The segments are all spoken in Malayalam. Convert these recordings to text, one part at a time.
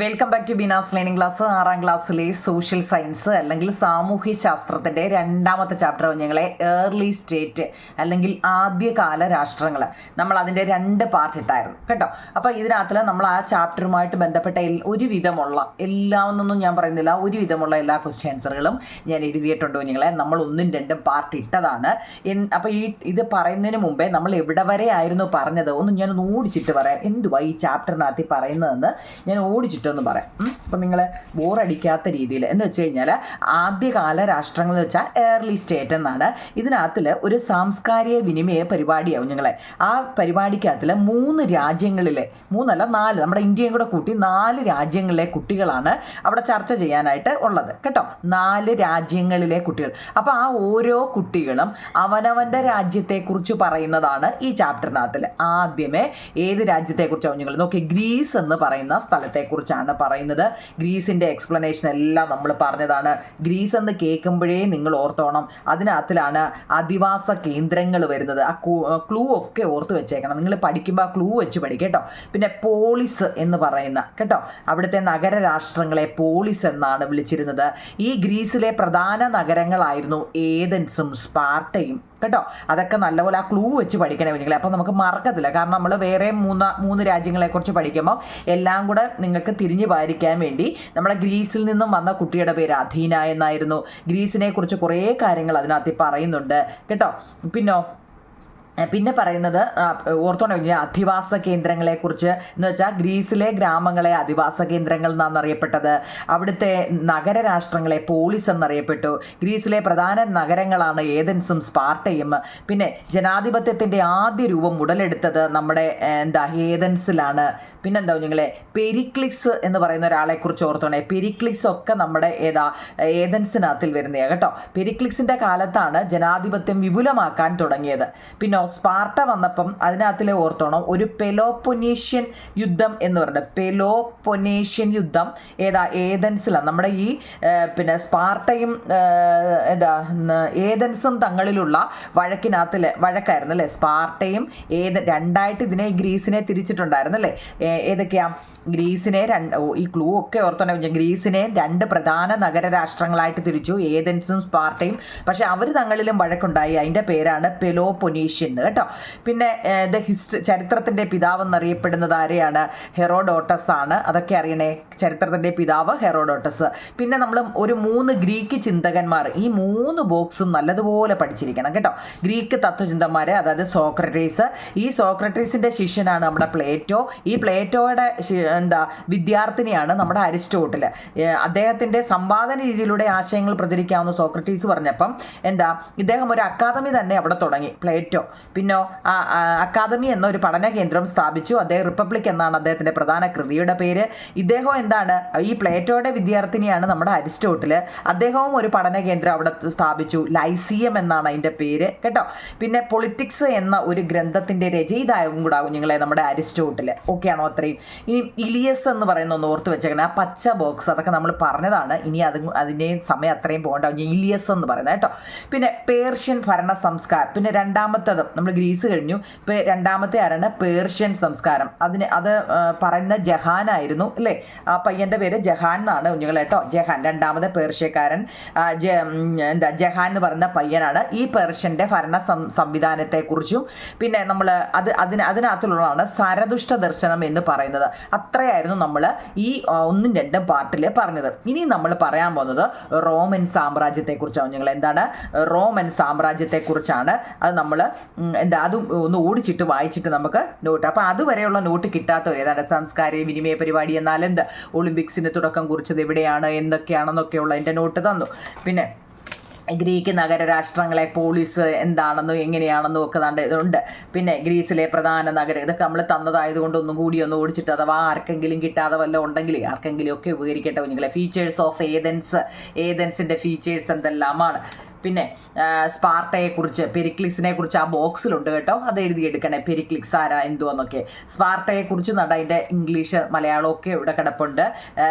Welcome back to Beena's learning class. 6ാം ക്ലാസ്സിലെ സോഷ്യൽ സയൻസ് അല്ലെങ്കിൽ സാമൂഹ്യ ശാസ്ത്രത്തിൻ്റെ 2ാമത്തെ ചാപ്റ്റർ കുഞ്ഞുങ്ങളെ ഏർലി സ്റ്റേറ്റ് അല്ലെങ്കിൽ ആദ്യകാല രാഷ്ട്രങ്ങൾ. നമ്മൾ അതിൻ്റെ 2 പാർട്ട് ഇട്ടായിരുന്നു കേട്ടോ. അപ്പോൾ ഇതിനകത്ത് നമ്മൾ ആ ചാപ്റ്ററുമായിട്ട് ബന്ധപ്പെട്ട ഒരുവിധമുള്ള എല്ലാമെന്നൊന്നും ഞാൻ പറയുന്നില്ല, ഒരുവിധമുള്ള എല്ലാ ക്വസ്റ്റ്യൻ ആൻസറുകളും ഞാൻ എഴുതിയിട്ടുണ്ട് കുഞ്ഞുങ്ങളെ. നമ്മൾ 1ഉം 2ഉം പാർട്ട് ഇട്ടതാണ്. അപ്പോൾ ഇത് പറയുന്നതിന് മുമ്പേ നമ്മൾ എവിടെ വരെ ആയിരുന്നു പറഞ്ഞത് ഒന്ന് ഞാൻ ഓടിച്ചിട്ട് പറയാം. എന്തുവാ ഈ ചാപ്റ്ററിനകത്ത് പറയുന്നതെന്ന് ഞാൻ ഓടിച്ചിട്ടൊന്ന് പറയാം. അപ്പം നിങ്ങൾ ബോറടിക്കാത്ത രീതിയിൽ എന്ന് വെച്ച് കഴിഞ്ഞാൽ ആദ്യകാല രാഷ്ട്രങ്ങൾ എന്ന് വെച്ചാൽ ഏർലി സ്റ്റേറ്റ് എന്നാണ്. ഇതിനകത്തിൽ ഒരു സാംസ്കാരിക വിനിമയ പരിപാടിയാവും നിങ്ങളെ. ആ പരിപാടിക്കകത്തിൽ 3 രാജ്യങ്ങളിലെ 3 അല്ല 4 നമ്മുടെ ഇന്ത്യയും കൂടെ കൂട്ടി 4 രാജ്യങ്ങളിലെ കുട്ടികളാണ് അവിടെ ചർച്ച ചെയ്യാനായിട്ട് ഉള്ളത് കേട്ടോ. 4 രാജ്യങ്ങളിലെ കുട്ടികൾ. അപ്പോൾ ആ ഓരോ കുട്ടികളും അവനവൻ്റെ രാജ്യത്തെക്കുറിച്ച് പറയുന്നതാണ് ഈ ചാപ്റ്ററിനകത്തിൽ. ആദ്യമേ ഏത് രാജ്യത്തെക്കുറിച്ചാണ് നിങ്ങൾ നോക്കി, ഗ്രീസ് എന്ന് പറയുന്ന സ്ഥലത്തെക്കുറിച്ചാണ് പറയുന്നത്. ഗ്രീസിൻ്റെ എക്സ്പ്ലനേഷൻ എല്ലാം നമ്മൾ പറഞ്ഞതാണ്. ഗ്രീസ് എന്ന് കേൾക്കുമ്പോഴേ നിങ്ങൾ ഓർത്തോണം, അതിനകത്തിലാണ് അധിവാസ കേന്ദ്രങ്ങൾ വരുന്നത്. ആ ക്ലൂ ഒക്കെ ഓർത്ത് വെച്ചേക്കണം. നിങ്ങൾ പഠിക്കുമ്പോൾ ആ ക്ലൂ വെച്ച് പഠിക്കുക കേട്ടോ. പിന്നെ പോളിസ് എന്ന് പറയുന്ന കേട്ടോ, അവിടുത്തെ നഗര രാഷ്ട്രങ്ങളെ പോളിസ് എന്നാണ് വിളിച്ചിരുന്നത്. ഈ ഗ്രീസിലെ പ്രധാന നഗരങ്ങളായിരുന്നു ഏതൻസും സ്പാർട്ടയും കേട്ടോ. അതൊക്കെ നല്ലപോലെ ആ ക്ലൂ വെച്ച് പഠിക്കണേ കുഞ്ഞുങ്ങളെ. അപ്പോൾ നമുക്ക് മറക്കത്തില്ല. കാരണം നമ്മൾ വേറെ 3 രാജ്യങ്ങളെക്കുറിച്ച് പഠിക്കുമ്പോൾ എല്ലാം കൂടെ നിങ്ങൾക്ക് തിരിഞ്ഞു പാലിക്കാൻ വേണ്ടി നമ്മളെ ഗ്രീസിൽ നിന്നും വന്ന കുട്ടിയുടെ പേര് അഥീന എന്നായിരുന്നു. ഗ്രീസിനെ കുറിച്ച് കുറേ കാര്യങ്ങൾ അതിനകത്ത് പറയുന്നുണ്ട് കേട്ടോ. പിന്നെ പറയുന്നത് ഓർത്തോണോ അധിവാസ കേന്ദ്രങ്ങളെക്കുറിച്ച് എന്ന് വെച്ചാൽ ഗ്രീസിലെ ഗ്രാമങ്ങളെ അധിവാസ കേന്ദ്രങ്ങൾ എന്നാണ് അറിയപ്പെട്ടത്. അവിടുത്തെ നഗര രാഷ്ട്രങ്ങളെ പോളിസ് എന്നറിയപ്പെട്ടു. ഗ്രീസിലെ പ്രധാന നഗരങ്ങളാണ് ഏതൻസും സ്പാർട്ടയും. പിന്നെ ജനാധിപത്യത്തിൻ്റെ ആദ്യ രൂപം ഉടലെടുത്തത് നമ്മുടെ ഏതൻസിലാണ്. പിന്നെന്താ നിങ്ങളെ പെരിക്ലിക്സ് എന്ന് പറയുന്ന ഒരാളെക്കുറിച്ച് ഓർത്തോണേ. പെരിക്ലിക്സ് ഒക്കെ നമ്മുടെ ഏതൻസിനകത്തിൽ വരുന്നതാണ് കേട്ടോ. പെരിക്ലിക്സിൻ്റെ കാലത്താണ് ജനാധിപത്യം വിപുലമാക്കാൻ തുടങ്ങിയത്. പിന്നെ സ്പാർട്ട വന്നപ്പം അതിനകത്തിലെ ഓർത്തോണം ഒരു പെലോപ്പൊനേഷ്യൻ യുദ്ധം എന്ന് പറയുന്നത്. പെലോപ്പൊനേഷ്യൻ യുദ്ധം ഏതൻസിലാണ്. നമ്മുടെ ഈ സ്പാർട്ടയും ഏതൻസും തങ്ങളിലുള്ള വഴക്കായിരുന്നു അല്ലേ. സ്പാർട്ടയും രണ്ടായിട്ട് ഇതിനെ ഗ്രീസിനെ തിരിച്ചിട്ടുണ്ടായിരുന്നു അല്ലേ. ഏതൊക്കെയാ ഗ്രീസിനെ ഈ ക്ലൂ ഒക്കെ ഓർത്തോണം. ഗ്രീസിനെ 2 പ്രധാന നഗര രാഷ്ട്രങ്ങളായിട്ട് തിരിച്ചു, ഏതൻസും സ്പാർട്ടയും. പക്ഷെ അവർ തങ്ങളിലും വഴക്കുണ്ടായി. അതിൻ്റെ പേരാണ് പെലോപ്പൊനേഷ്യൻ കേട്ടോ. പിന്നെ ചരിത്രത്തിൻ്റെ പിതാവ് എന്നറിയപ്പെടുന്നത് ആരെയാണ്? ഹെറോഡോട്ടസ് ആണ്. അതൊക്കെ അറിയണേ, ചരിത്രത്തിൻ്റെ പിതാവ് ഹെറോഡോട്ടസ്. പിന്നെ നമ്മൾ ഒരു 3 ഗ്രീക്ക് ചിന്തകന്മാർ, ഈ 3 ബോക്സും നല്ലതുപോലെ പഠിച്ചിരിക്കണം കേട്ടോ. ഗ്രീക്ക് തത്വചിന്തന്മാർ, അതായത് സോക്രട്ടീസ്. ഈ സോക്രട്ടീസിൻ്റെ ശിഷ്യനാണ് നമ്മുടെ പ്ലേറ്റോ. ഈ പ്ലേറ്റോയുടെ വിദ്യാർത്ഥിനിയാണ് നമ്മുടെ അരിസ്റ്റോട്ടിൽ. അദ്ദേഹത്തിൻ്റെ സമ്പാദന രീതിയിലൂടെ ആശയങ്ങൾ പ്രചരിക്കാവുന്ന സോക്രട്ടീസ് പറഞ്ഞപ്പം ഇദ്ദേഹം ഒരു അക്കാദമി തന്നെ അവിടെ തുടങ്ങി പ്ലേറ്റോ. പിന്നെ അക്കാദമി എന്ന ഒരു പഠന കേന്ദ്രം സ്ഥാപിച്ചു. അദ്ദേഹം റിപ്പബ്ലിക് എന്നാണ് അദ്ദേഹത്തിൻ്റെ പ്രധാന കൃതിയുടെ പേര്. ഇദ്ദേഹം ഈ പ്ലേറ്റോയുടെ വിദ്യാർത്ഥിനിയാണ് നമ്മുടെ അരിസ്റ്റോട്ടിൽ. അദ്ദേഹവും ഒരു പഠന കേന്ദ്രം അവിടെ സ്ഥാപിച്ചു. ലൈസിയം എന്നാണ് അതിൻ്റെ പേര് കേട്ടോ. പിന്നെ പൊളിറ്റിക്സ് എന്ന ഒരു ഗ്രന്ഥത്തിൻ്റെ രചയിതാവും കൂടെ കുഞ്ഞുങ്ങളെ നമ്മുടെ അരിസ്റ്റോട്ടിൽ. ഓക്കെ ആണോ? അത്രയും. ഇനി ഇലിയസ് എന്ന് പറയുന്ന ഒന്ന് ഓർത്ത് വെച്ചേക്കണം. ആ പച്ച ബോക്സ് അതൊക്കെ നമ്മൾ പറഞ്ഞതാണ്. ഇനി അതിൻ്റെ സമയം അത്രയും പോകേണ്ട. ഇലിയസ് എന്ന് പറയുന്നത് കേട്ടോ. പിന്നെ പേർഷ്യൻ ഭരണ സംസ്കാരം. പിന്നെ 2ാമത്തേത് നമ്മൾ ഗ്രീസ് കഴിഞ്ഞു. ഇപ്പോൾ 2ാമത്തെ ആരാണ്? പേർഷ്യൻ സംസ്കാരം. അത് പറയുന്ന ജഹാനായിരുന്നു അല്ലേ. ആ പയ്യൻ്റെ പേര് ജഹാൻ എന്നാണ് കുഞ്ഞുങ്ങൾ കേട്ടോ. ജഹാൻ 2ാമത്തെ പേർഷ്യക്കാരൻ ജഹാൻ എന്ന് പറയുന്ന പയ്യനാണ്. ഈ പേർഷ്യൻ്റെ ഭരണ സംവിധാനത്തെക്കുറിച്ചും പിന്നെ നമ്മൾ അതിനകത്തുള്ളതാണ് സരതുഷ്ട ദർശനം എന്ന് പറയുന്നത്. അത്രയായിരുന്നു നമ്മൾ ഈ 1ഉം 2ഉം പാർട്ടിൽ പറഞ്ഞത്. ഇനി നമ്മൾ പറയാൻ പോകുന്നത് റോമൻ സാമ്രാജ്യത്തെക്കുറിച്ചാണ് കുഞ്ഞുങ്ങൾ. റോമൻ സാമ്രാജ്യത്തെക്കുറിച്ചാണ്. അത് നമ്മൾ അതും ഒന്ന് ഓടിച്ചിട്ട് വായിച്ചിട്ട് നമുക്ക് നോട്ട്. അപ്പോൾ അതുവരെയുള്ള നോട്ട് കിട്ടാത്തവർ സാംസ്കാരിക വിനിമയ പരിപാടി എന്നാൽ ഒളിമ്പിക്സിന് തുടക്കം കുറിച്ചത് എവിടെയാണ്, എന്തൊക്കെയാണെന്നൊക്കെയുള്ള എൻ്റെ നോട്ട് തന്നു. പിന്നെ ഗ്രീക്ക് നഗര രാഷ്ട്രങ്ങളെ പോളിസ് എന്താണെന്നും എങ്ങനെയാണെന്നും ഒക്കെ ഇതുണ്ട്. പിന്നെ ഗ്രീസിലെ പ്രധാന നഗരം ഇതൊക്കെ നമ്മൾ തന്നതായതുകൊണ്ട് ഒന്നും കൂടി ഒന്ന് ഓടിച്ചിട്ട് അഥവാ ആർക്കെങ്കിലും കിട്ടാതെ വല്ലതും ഉണ്ടെങ്കിൽ ആർക്കെങ്കിലും ഒക്കെ ഉപകരിക്കട്ടെ കുഞ്ഞുങ്ങളെ. ഫീച്ചേഴ്സ് ഓഫ് ഏതൻസിൻ്റെ ഫീച്ചേഴ്സ് എന്തെല്ലാമാണ്? പിന്നെ സ്പാർട്ടയെക്കുറിച്ച്, പെരിക്ലിക്സിനെ കുറിച്ച് ആ ബോക്സിലുണ്ട് കേട്ടോ, അത് എഴുതിയെടുക്കണേ. പെരിക്ലിക്സ് ആരാ എന്തുവെന്നൊക്കെ. സ്പാർട്ടയെക്കുറിച്ച് അതിൻ്റെ ഇംഗ്ലീഷ് മലയാളമൊക്കെ ഇവിടെ കിടപ്പുണ്ട്.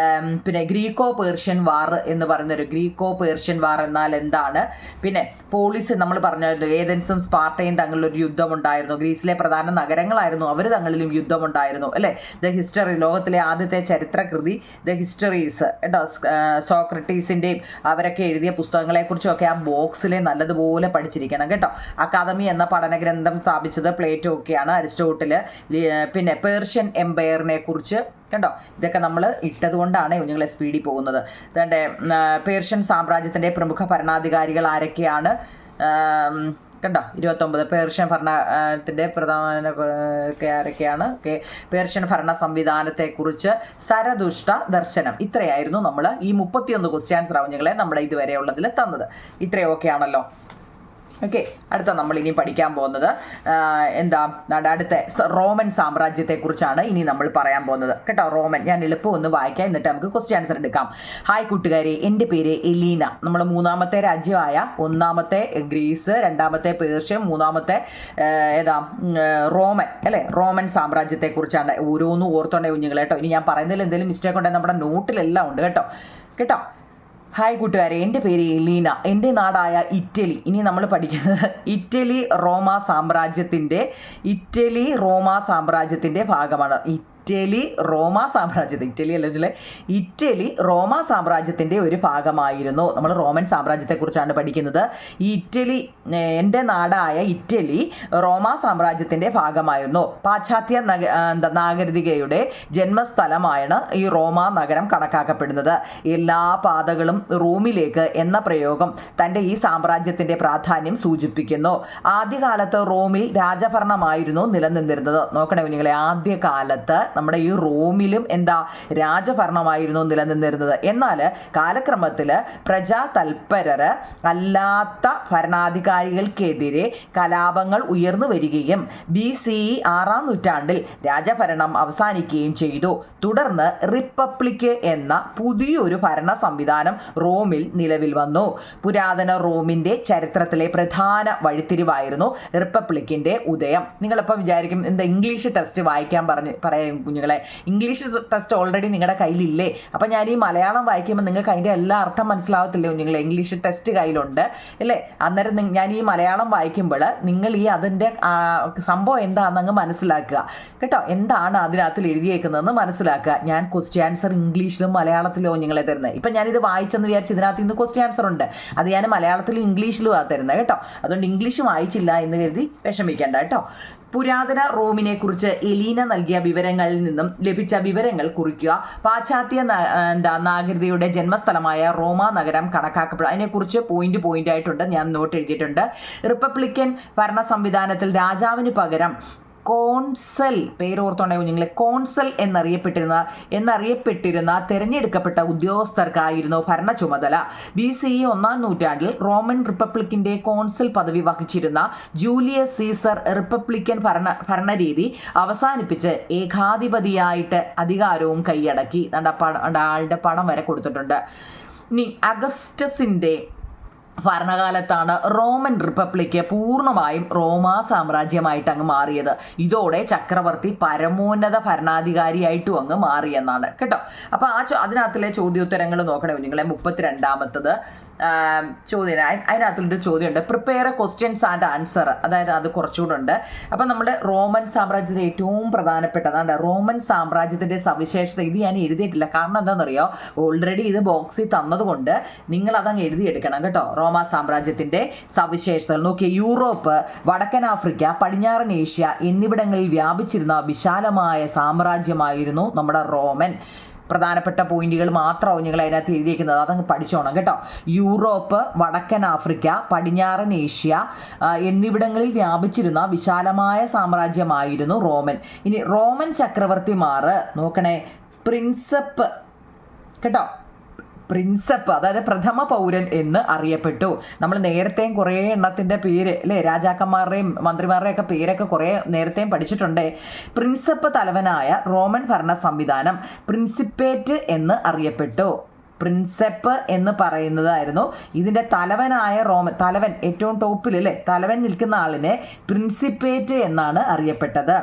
പിന്നെ ഗ്രീക്കോ പേർഷ്യൻ വാർ എന്ന് പറയുന്നൊരു, ഗ്രീക്കോ പേർഷ്യൻ വാർ എന്നാൽ എന്താണ്? പിന്നെ പോളിസ് നമ്മൾ പറഞ്ഞല്ലോ, ഏതൻസും സ്പാർട്ടയും തങ്ങളിലൊരു യുദ്ധമുണ്ടായിരുന്നു. ഗ്രീസിലെ പ്രധാന നഗരങ്ങളായിരുന്നു, അവർ തങ്ങളിലും യുദ്ധമുണ്ടായിരുന്നു അല്ലേ. ദ ഹിസ്റ്ററി, ലോകത്തിലെ ആദ്യത്തെ ചരിത്രകൃതി ദ ഹിസ്റ്ററീസ് കേട്ടോ, സോക്രട്ടീസിൻ്റെയും അവരൊക്കെ എഴുതിയ പുസ്തകങ്ങളെക്കുറിച്ചൊക്കെ ആ ബോക്സിലെ നല്ലതുപോലെ പഠിച്ചിരിക്കണം കേട്ടോ. അക്കാദമി എന്ന പഠനഗ്രന്ഥം സ്ഥാപിച്ചത് പ്ലേറ്റോ ഒക്കെയാണ്, അരിസ്റ്റോട്ടിൽ. പിന്നെ പേർഷ്യൻ എംപയറിനെ കുറിച്ച് കണ്ടോ, ഇതൊക്കെ നമ്മൾ ഇട്ടത് കൊണ്ടാണ് കുഞ്ഞുങ്ങളെ സ്പീഡിൽ പോകുന്നത്. അതുകൊണ്ട് പേർഷ്യൻ സാമ്രാജ്യത്തിൻ്റെ പ്രമുഖ ഭരണാധികാരികൾ ആരൊക്കെയാണ് കണ്ടോ, 29. പേർഷ്യൻ ഭരണത്തിൻ്റെ പ്രധാന ആരൊക്കെയാണ്? പേർഷ്യൻ ഭരണ സംവിധാനത്തെക്കുറിച്ച് സരതുഷ്ട ദർശനം. ഇത്രയായിരുന്നു നമ്മൾ ഈ 31 ക്വസ്റ്റ്യൻസ് കുഞ്ഞുങ്ങളെ നമ്മുടെ ഇതുവരെയുള്ളതിൽ തന്നത്. ഇത്രയൊക്കെയാണല്ലോ. ഓക്കെ, അടുത്ത നമ്മൾ ഇനി പഠിക്കാൻ പോകുന്നത് എന്താ, അടുത്ത റോമൻ സാമ്രാജ്യത്തെക്കുറിച്ചാണ് ഇനി നമ്മൾ പറയാൻ പോകുന്നത് കേട്ടോ. റോമൻ, ഞാൻ എളുപ്പം ഒന്ന് വായിക്കാം, എന്നിട്ട് നമുക്ക് ക്വസ്റ്റ്യൻ ആൻസർ എടുക്കാം. ഹായ് കൂട്ടുകാരെ, എൻ്റെ പേര് എലീന. നമ്മൾ 3ാമത്തെ രാജ്യമായ, 1ാമത്തെ ഗ്രീസ്, 2ാമത്തെ പേർഷ്യ, 3ാമത്തെ റോമൻ അല്ലേ, റോമൻ സാമ്രാജ്യത്തെക്കുറിച്ചാണ്. ഓരോന്നും ഓർത്തോണ്ടേ കുഞ്ഞുങ്ങൾ കേട്ടോ. ഇനി ഞാൻ പറയുന്നതിൽ എന്തെങ്കിലും മിസ്റ്റേക്ക് ഉണ്ടെങ്കിൽ നമ്മുടെ നോട്ടിലെല്ലാം ഉണ്ട് കേട്ടോ. ഹായ് കൂട്ടുകാരെ, എൻ്റെ പേര് എലീന. എൻ്റെ നാടായ ഇറ്റലി. ഇനി നമ്മൾ പഠിക്കുന്നത് ഇറ്റലി റോമാ സാമ്രാജ്യത്തിൻ്റെ ഭാഗമാണ്. ഇറ്റലി റോമാ സാമ്രാജ്യത്തിൻ്റെ ഒരു ഭാഗമായിരുന്നു. നമ്മൾ റോമൻ സാമ്രാജ്യത്തെക്കുറിച്ചാണ് പഠിക്കുന്നത്. ഈ ഇറ്റലി, എൻ്റെ നാടായ ഇറ്റലി റോമാ സാമ്രാജ്യത്തിൻ്റെ ഭാഗമായിരുന്നു. പാശ്ചാത്യ നാഗരികതയുടെ ജന്മസ്ഥലമാണ് ഈ റോമാ നഗരം കണക്കാക്കപ്പെടുന്നത്. എല്ലാ പാതകളും റോമിലേക്ക് എന്ന പ്രയോഗം തൻ്റെ ഈ സാമ്രാജ്യത്തിൻ്റെ പ്രാധാന്യം സൂചിപ്പിക്കുന്നു. ആദ്യകാലത്ത് റോമിൽ രാജഭരണമായിരുന്നു നിലനിന്നിരുന്നത്. നോക്കണേ കുഞ്ഞുങ്ങളെ, ആദ്യകാലത്ത് നമ്മുടെ ഈ റോമിലും രാജഭരണമായിരുന്നു നിലനിന്നിരുന്നത്. എന്നാൽ കാലക്രമത്തിൽ പ്രജാതൽപരര് അല്ലാത്ത ഭരണാധികാരികൾക്കെതിരെ കലാപങ്ങൾ ഉയർന്നു വരികയും BCE 6ാം നൂറ്റാണ്ടിൽ രാജഭരണം അവസാനിക്കുകയും ചെയ്തു. തുടർന്ന് റിപ്പബ്ലിക് എന്ന പുതിയൊരു ഭരണ സംവിധാനം റോമിൽ നിലവിൽ വന്നു. പുരാതന റോമിൻ്റെ ചരിത്രത്തിലെ പ്രധാന വഴിത്തിരിവായിരുന്നു റിപ്പബ്ലിക്കിൻ്റെ ഉദയം. നിങ്ങളിപ്പോൾ വിചാരിക്കും, എന്താ ഇംഗ്ലീഷ് ടെസ്റ്റ് വായിക്കാൻ പറയാം കുഞ്ഞുങ്ങളെ. ഇംഗ്ലീഷ് ടെസ്റ്റ് ഓൾറെഡി നിങ്ങളുടെ കയ്യിലില്ലേ? അപ്പം ഞാൻ ഈ മലയാളം വായിക്കുമ്പോൾ നിങ്ങൾക്ക് അതിൻ്റെ എല്ലാ അർത്ഥം മനസ്സിലാവത്തില്ലേ കുഞ്ഞുങ്ങളെ? ഇംഗ്ലീഷ് ടെസ്റ്റ് കയ്യിലുണ്ട് അല്ലേ? അന്നേരം ഞാൻ ഈ മലയാളം വായിക്കുമ്പോൾ നിങ്ങൾ അതിൻ്റെ സംഭവം എന്താണെന്ന് അങ്ങ് മനസ്സിലാക്കുക കേട്ടോ. എന്താണ് അതിനകത്തിൽ എഴുതിയേക്കുന്നതെന്ന് മനസ്സിലാക്കുക. ഞാൻ ക്വസ്റ്റ്യൻ ആൻസർ ഇംഗ്ലീഷിലും മലയാളത്തിലും കുഞ്ഞുങ്ങളെ തരുന്നത്. ഇപ്പം ഞാനിത് വായിച്ചെന്ന് വിചാരിച്ച് ഇതിനകത്ത് ഇന്ന് ക്വസ്റ്റ്യൻ ആൻസർ ഉണ്ട്, അത് ഞാൻ മലയാളത്തിലും ഇംഗ്ലീഷിലും തരുന്നത് കേട്ടോ. അതുകൊണ്ട് ഇംഗ്ലീഷ് വായിച്ചില്ല എന്ന് കരുതി വിഷമിക്കേണ്ട കേട്ടോ. പുരാതന റോമിനെ കുറിച്ച് എലീന നൽകിയ വിവരങ്ങളിൽ നിന്നും ലഭിച്ച വിവരങ്ങൾ കുറിക്കുക. പാശ്ചാത്യ നാഗരികതയുടെ ജന്മസ്ഥലമായ റോമാ നഗരം കണക്കാക്കപ്പെടുക. അതിനെക്കുറിച്ച് പോയിന്റ് ആയിട്ടുണ്ട്, ഞാൻ നോട്ട് എഴുതിയിട്ടുണ്ട്. റിപ്പബ്ലിക്കൻ ഭരണ സംവിധാനത്തിൽ രാജാവിന് പകരം കോൺസൽ, പേരോർത്തോണ്ടേ കുഞ്ഞുങ്ങളെ, കോൺസൽ എന്നറിയപ്പെട്ടിരുന്ന തിരഞ്ഞെടുക്കപ്പെട്ട ഉദ്യോഗസ്ഥർക്കായിരുന്നു ഭരണ ചുമതല. BCE 1ാം നൂറ്റാണ്ടിൽ റോമൻ റിപ്പബ്ലിക്കിൻ്റെ കോൺസൽ പദവി വഹിച്ചിരുന്ന ജൂലിയസ് സീസർ റിപ്പബ്ലിക്കൻ ഭരണരീതി അവസാനിപ്പിച്ച് ഏകാധിപതിയായിട്ട് അധികാരവും കൈയടക്കി. ആളുടെ പടം വരെ കൊടുത്തിട്ടുണ്ട്. ഇനി അഗസ്റ്റസിൻ്റെ ഭരണകാലത്താണ് റോമൻ റിപ്പബ്ലിക്ക് പൂർണ്ണമായും റോമാ സാമ്രാജ്യമായിട്ട് അങ്ങ് മാറിയത്. ഇതോടെ ചക്രവർത്തി പരമോന്നത ഭരണാധികാരിയായിട്ടും അങ്ങ് മാറിയെന്നാണ് കേട്ടോ. അപ്പോൾ അതിനകത്തിലെ ചോദ്യോത്തരങ്ങൾ നോക്കണേ കുഞ്ഞുങ്ങളെ. 32ാമത്തത് ചോദ്യം, അതിനകത്തൊരു ചോദ്യമുണ്ട്, പ്രിപ്പയർ ക്വസ്റ്റ്യൻസ് ആൻഡ് ആൻസർ. അതായത് അത് കുറച്ചുകൂടെ ഉണ്ട്. അപ്പം നമ്മുടെ റോമൻ സാമ്രാജ്യത്തിലെ ഏറ്റവും പ്രധാനപ്പെട്ടതാണ് റോമൻ സാമ്രാജ്യത്തിൻ്റെ സവിശേഷത. ഇത് ഞാൻ എഴുതിയിട്ടില്ല, കാരണം എന്താണെന്നറിയോ, ഓൾറെഡി ഇത് ബോക്സിൽ തന്നതുകൊണ്ട് നിങ്ങളതങ്ങ് എഴുതിയെടുക്കണം കേട്ടോ. റോമാ സാമ്രാജ്യത്തിൻ്റെ സവിശേഷതകൾ നോക്കിയ യൂറോപ്പ്, വടക്കൻ ആഫ്രിക്ക, പടിഞ്ഞാറൻ ഏഷ്യ എന്നിവിടങ്ങളിൽ വ്യാപിച്ചിരുന്ന വിശാലമായ സാമ്രാജ്യമായിരുന്നു നമ്മുടെ റോമൻ. പ്രധാനപ്പെട്ട പോയിന്റുകൾ മാത്രമാവും നിങ്ങൾ അതിനകത്ത് എഴുതിയിരിക്കുന്നത്, അതങ്ങ് പഠിച്ചോണം കേട്ടോ. യൂറോപ്പ്, വടക്കൻ ആഫ്രിക്ക, പടിഞ്ഞാറൻ ഏഷ്യ എന്നിവിടങ്ങളിൽ വ്യാപിച്ചിരുന്ന വിശാലമായ സാമ്രാജ്യമായിരുന്നു റോമൻ. ഇനി റോമൻ ചക്രവർത്തിമാർ നോക്കണേ, പ്രിൻസപ്പ് കേട്ടോ, പ്രിൻസപ്പ് അതായത് പ്രഥമ പൗരൻ എന്ന് അറിയപ്പെട്ടു. നമ്മൾ നേരത്തെയും കുറേ എണ്ണത്തിൻ്റെ പേര് അല്ലേ, രാജാക്കന്മാരുടെയും മന്ത്രിമാരുടെയും ഒക്കെ പേരൊക്കെ കുറേ നേരത്തെയും പഠിച്ചിട്ടുണ്ട്. പ്രിൻസപ്പ് തലവനായ റോമൻ ഭരണ സംവിധാനം പ്രിൻസിപ്പേറ്റ് എന്ന് അറിയപ്പെട്ടു. പ്രിൻസെപ്പ് എന്ന് പറയുന്നതായിരുന്നു. ഇതിൻ്റെ തലവനായ തലവൻ ഏറ്റവും ടോപ്പിൽ അല്ലേ, തലവൻ നിൽക്കുന്ന ആളിനെ പ്രിൻസിപ്പേറ്റ് എന്നാണ് അറിയപ്പെട്ടത്.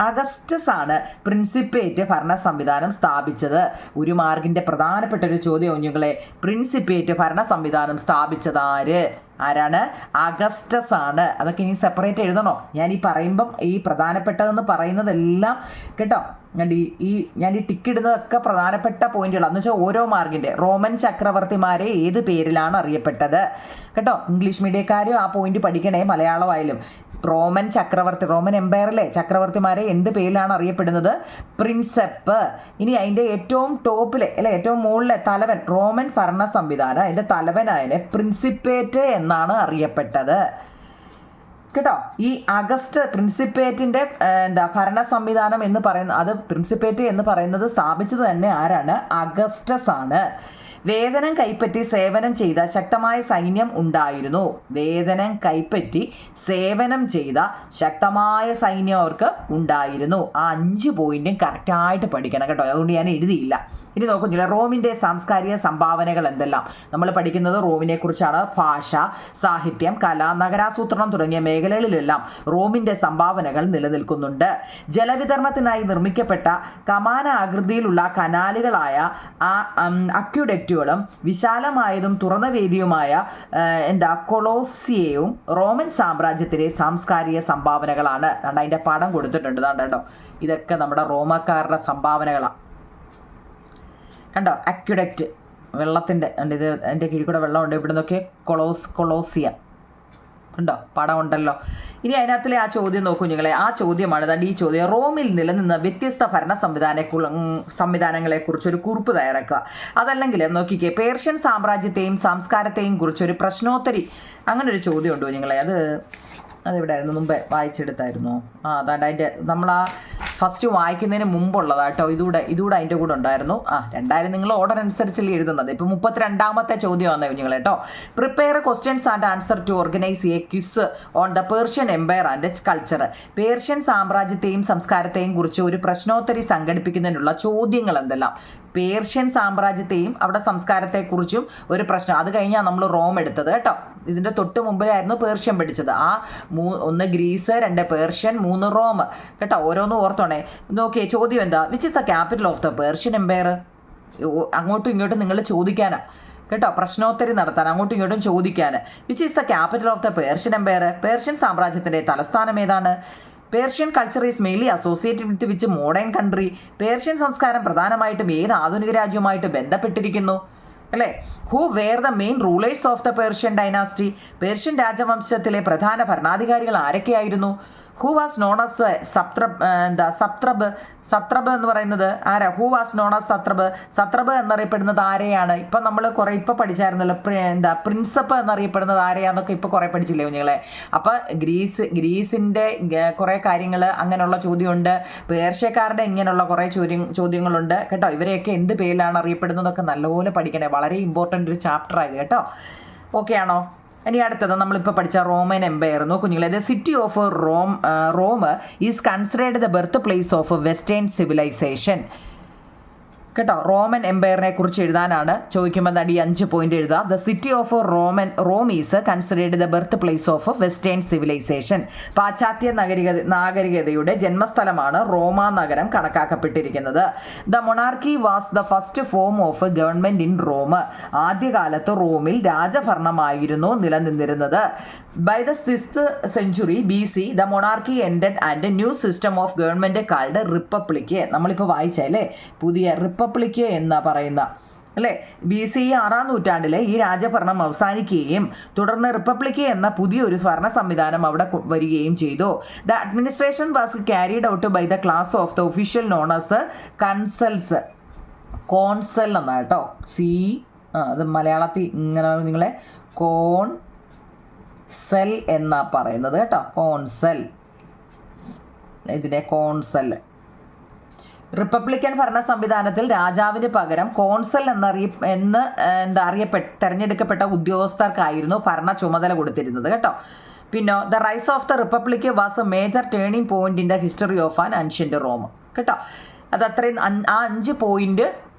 അഗസ്റ്റസ് ആണ് പ്രിൻസിപ്പേറ്റ് ഭരണ സംവിധാനം സ്ഥാപിച്ചത്. ഒരു മാർക്കിൻ്റെ പ്രധാനപ്പെട്ട ഒരു ചോദ്യം കുഞ്ഞുങ്ങളെ, പ്രിൻസിപ്പേറ്റ് ഭരണ സംവിധാനം സ്ഥാപിച്ചത് ആരാണ്? അഗസ്റ്റസ് ആണ്. അതൊക്കെ ഇനി സെപ്പറേറ്റ് എഴുതണോ? ഞാൻ ഈ പറയുമ്പം ഈ പ്രധാനപ്പെട്ടതെന്ന് പറയുന്നതെല്ലാം കേട്ടോ, ഞാൻ ഈ ടിക്ക് ഇടുന്നതൊക്കെ പ്രധാനപ്പെട്ട പോയിന്റുകൾ എന്ന് വെച്ചാൽ ഓരോ മാർക്കിൻ്റെ. റോമൻ ചക്രവർത്തിമാരെ ഏത് പേരിലാണ് അറിയപ്പെട്ടത് കേട്ടോ? ഇംഗ്ലീഷ് മീഡിയക്കാരും ആ പോയിന്റ് പഠിക്കണേ, മലയാളമായാലും. റോമൻ എംപയറിലെ ചക്രവർത്തിമാരെ എന്ത് പേരിലാണ് അറിയപ്പെടുന്നത്? പ്രിൻസെപ്പ്. ഇനി അതിൻ്റെ ഏറ്റവും ടോപ്പിലെ അല്ലെ ഏറ്റവും മുകളിലെ തലവൻ, റോമൻ ഭരണ സംവിധാനം അതിൻ്റെ തലവനായതിനെ പ്രിൻസിപ്പേറ്റ് എന്നാണ് അറിയപ്പെട്ടത് കേട്ടോ. ഈ പ്രിൻസിപ്പേറ്റിൻ്റെ ഭരണ സംവിധാനം എന്ന് പറയുന്നത്, അത് പ്രിൻസിപ്പേറ്റ് എന്ന് പറയുന്നത് സ്ഥാപിച്ചത് തന്നെ ആരാണ്? അഗസ്റ്റസ് ആണ്. വേതനം കൈപ്പറ്റി സേവനം ചെയ്ത ശക്തമായ സൈന്യം ഉണ്ടായിരുന്നു. വേതനം കൈപ്പറ്റി സേവനം ചെയ്ത ശക്തമായ സൈന്യം അവർക്ക് ഉണ്ടായിരുന്നു. ആ 5 പോയിന്റും കറക്റ്റായിട്ട് പഠിക്കണം കേട്ടോ. അതുകൊണ്ട് ഞാൻ എഴുതിയില്ല. ഇനി നോക്കുന്നില്ല, റോമിൻ്റെ സാംസ്കാരിക സംഭാവനകൾ എന്തെല്ലാം? നമ്മൾ പഠിക്കുന്നത് റോമിനെ കുറിച്ചാണ്. ഭാഷ, സാഹിത്യം, കല, നഗരാസൂത്രണം തുടങ്ങിയ മേഖലകളിലെല്ലാം റോമിൻ്റെ സംഭാവനകൾ നിലനിൽക്കുന്നുണ്ട്. ജലവിതരണത്തിനായി നിർമ്മിക്കപ്പെട്ട കമാന ആകൃതിയിലുള്ള കനാലുകളായ അക്യുഡക്റ്റ് വിശാലമായതും തുറന്ന വേദിയുമായ കൊളോസിയവും റോമൻ സാമ്രാജ്യത്തിലെ സാംസ്കാരിക സംഭാവനകളാണ്. അതിൻ്റെ പടം കൊടുത്തിട്ടുണ്ട് കേട്ടോ. ഇതൊക്കെ നമ്മുടെ റോമക്കാരുടെ സംഭാവനകളാണ് കണ്ടോ. അക്യുഡക്റ്റ്, വെള്ളത്തിൻ്റെ ഇത് എൻ്റെ കീഴിൽ കൂടെ വെള്ളമുണ്ട്. ഇവിടെ നിന്നൊക്കെ കൊളോസിയ ഉണ്ടോ, പടം ഉണ്ടല്ലോ. ഇനി അതിനകത്തിലെ ആ ചോദ്യം നോക്കൂ നിങ്ങളെ. ആ ചോദ്യമാണ് ഈ ചോദ്യം. റോമിൽ നിലനിന്ന വ്യത്യസ്ത ഭരണ സംവിധാനങ്ങളെക്കുറിച്ചൊരു കുറിപ്പ് തയ്യാറാക്കുക. അതല്ലെങ്കിൽ നോക്കിക്കേ, പേർഷ്യൻ സാമ്രാജ്യത്തെയും സംസ്കാരത്തെയും കുറിച്ചൊരു പ്രശ്നോത്തരി, അങ്ങനെ ഒരു ചോദ്യം ഉണ്ടോ നിങ്ങളെ? അതെവിടെയായിരുന്നു? മുമ്പേ വായിച്ചെടുത്തായിരുന്നു. അതാണ്ട് അതിൻ്റെ നമ്മൾ ആ ഫസ്റ്റ് വായിക്കുന്നതിന് മുമ്പുള്ളതാട്ടോ. ഇതൂടെ അതിൻ്റെ കൂടെ ഉണ്ടായിരുന്നു. രണ്ടായാലും നിങ്ങൾ ഓർഡർ അനുസരിച്ചല്ലേ എഴുതുന്നത്. ഇപ്പം 32ാമത്തെ ചോദ്യമാണ് നിങ്ങൾ കേട്ടോ. Prepare questions and answer to organise a quiz on the Persian empire and culture. Persian സാമ്രാജ്യത്തെയും സംസ്കാരത്തെയും കുറിച്ച് ഒരു പ്രശ്നോത്തരി സംഘടിപ്പിക്കുന്നതിനുള്ള ചോദ്യങ്ങൾ എന്തെല്ലാം? പേർഷ്യൻ സാമ്രാജ്യത്തെയും അവിടെ സംസ്കാരത്തെക്കുറിച്ചും ഒരു പ്രശ്നം. അത് കഴിഞ്ഞാൽ നമ്മൾ റോം എടുത്തത് കേട്ടോ. ഇതിൻ്റെ തൊട്ട് മുമ്പിലായിരുന്നു പേർഷ്യൻ പഠിച്ചത്. 1 ഗ്രീസ്, 2 പേർഷ്യൻ, 3 റോം കേട്ടോ. ഓരോന്നും ഓർത്തോണേ. നോക്കിയേ, ചോദ്യം എന്താ? Which is the capital of the Persian empire? അങ്ങോട്ടും ഇങ്ങോട്ടും നിങ്ങൾ ചോദിക്കാനാ കേട്ടോ, പ്രശ്നോത്തരി നടത്താൻ, അങ്ങോട്ടും ഇങ്ങോട്ടും ചോദിക്കാൻ. Which is the capital of the Persian empire? Persian സാമ്രാജ്യത്തിൻ്റെ തലസ്ഥാനം ഏതാണ്? Persian culture is mainly associated with which modern country? Persian സംസ്കാരം പ്രധാനമായിട്ടും ഏത് ആധുനിക രാജ്യവുമായിട്ട് ബന്ധപ്പെട്ടിരിക്കുന്നു അല്ലേ? Who were the main rulers of the Persian dynasty? Persian രാജവംശത്തിലെ പ്രധാന ഭരണാധികാരികൾ ആരൊക്കെയായിരുന്നു? Who was known as satrap എന്ന് പറയുന്നത് ആരാ? Who was known as satrap എന്നറിയപ്പെടുന്നത് ആരെയാണ്? ഇപ്പം നമ്മൾ ഇപ്പോൾ പഠിച്ചായിരുന്നല്ലോ, പ്രിൻസപ്പ് എന്നറിയപ്പെടുന്നത് ആരെയാന്നൊക്കെ ഇപ്പോൾ കുറേ പഠിച്ചില്ലേ കുഞ്ഞുങ്ങളെ? അപ്പോൾ ഗ്രീസിൻ്റെ കുറേ കാര്യങ്ങൾ അങ്ങനെയുള്ള ചോദ്യമുണ്ട്. പേർഷ്യക്കാരുടെ ഇങ്ങനെയുള്ള കുറേ ചോദ്യങ്ങളുണ്ട് കേട്ടോ. ഇവരെയൊക്കെ എന്ത് പേരിലാണ് അറിയപ്പെടുന്നതൊക്കെ നല്ലപോലെ പഠിക്കണേ. വളരെ ഇമ്പോർട്ടൻ്റ് ഒരു ചാപ്റ്റർ ആയത് കേട്ടോ. ഓക്കെ ആണോ? ഇനി അടുത്തത് നമ്മളിപ്പോൾ പഠിച്ച റോമൻ എംപയർ നോക്കുഞ്ഞില്ലേ. The city of Rome is considered the birth place of western civilisation കേട്ടോ. റോമൻ എംപയറിനെ കുറിച്ച് എഴുതാനാണ് ചോദിക്കുമ്പോൾ 5 പോയിന്റ് എഴുതുക. The city of Rome is considered the birth place of western civilisation. പാശ്ചാത്യ നാഗരികതയുടെ ജന്മസ്ഥലമാണ് റോമ നഗരം കണക്കാക്കപ്പെട്ടിരിക്കുന്നത്. The monarchy was the first form of government in Rome. ആദ്യകാലത്ത് റോമിൽ രാജഭരണമായിരുന്നു നിലനിന്നിരുന്നത്. By the 6th century BC the monarchy ended and a new system of government called republic. നമ്മളിപ്പോൾ വായിച്ചല്ലേ, പുതിയ റിപ്പബ്ലിക് എന്ന് പറയുന്ന അല്ലേ. BC 6ാം നൂറ്റാണ്ടിലെ ഈ രാജഭരണം അവസാനിക്കുകയും തുടർന്ന് റിപ്പബ്ലിക് എന്ന പുതിയൊരു ഭരണ സംവിധാനം അവിടെ വരികയും ചെയ്തു. The administration was carried out by the class of the official known as consuls. Consul എന്നാ കേട്ടോ. അത് മലയാളത്തിൽ ഇങ്ങനെ നിങ്ങളെ കോൺസൽ എന്നാ പറയുന്നത് കേട്ടോ. കോൺസൽ, ഇതിനെ കോൺസൽ. റിപ്പബ്ലിക്കൻ ഭരണ സംവിധാനത്തിൽ രാജാവിന് പകരം കോൺസൽ തെരഞ്ഞെടുക്കപ്പെട്ട ഉദ്യോഗസ്ഥർക്കായിരുന്നു ഭരണ ചുമതല കൊടുത്തിരുന്നത് കേട്ടോ. പിന്നെ the rise of the republic was a major turning point in the history of an ancient Rome കേട്ടോ. അത് അത്രയും ആ 5 പോയിന്റ്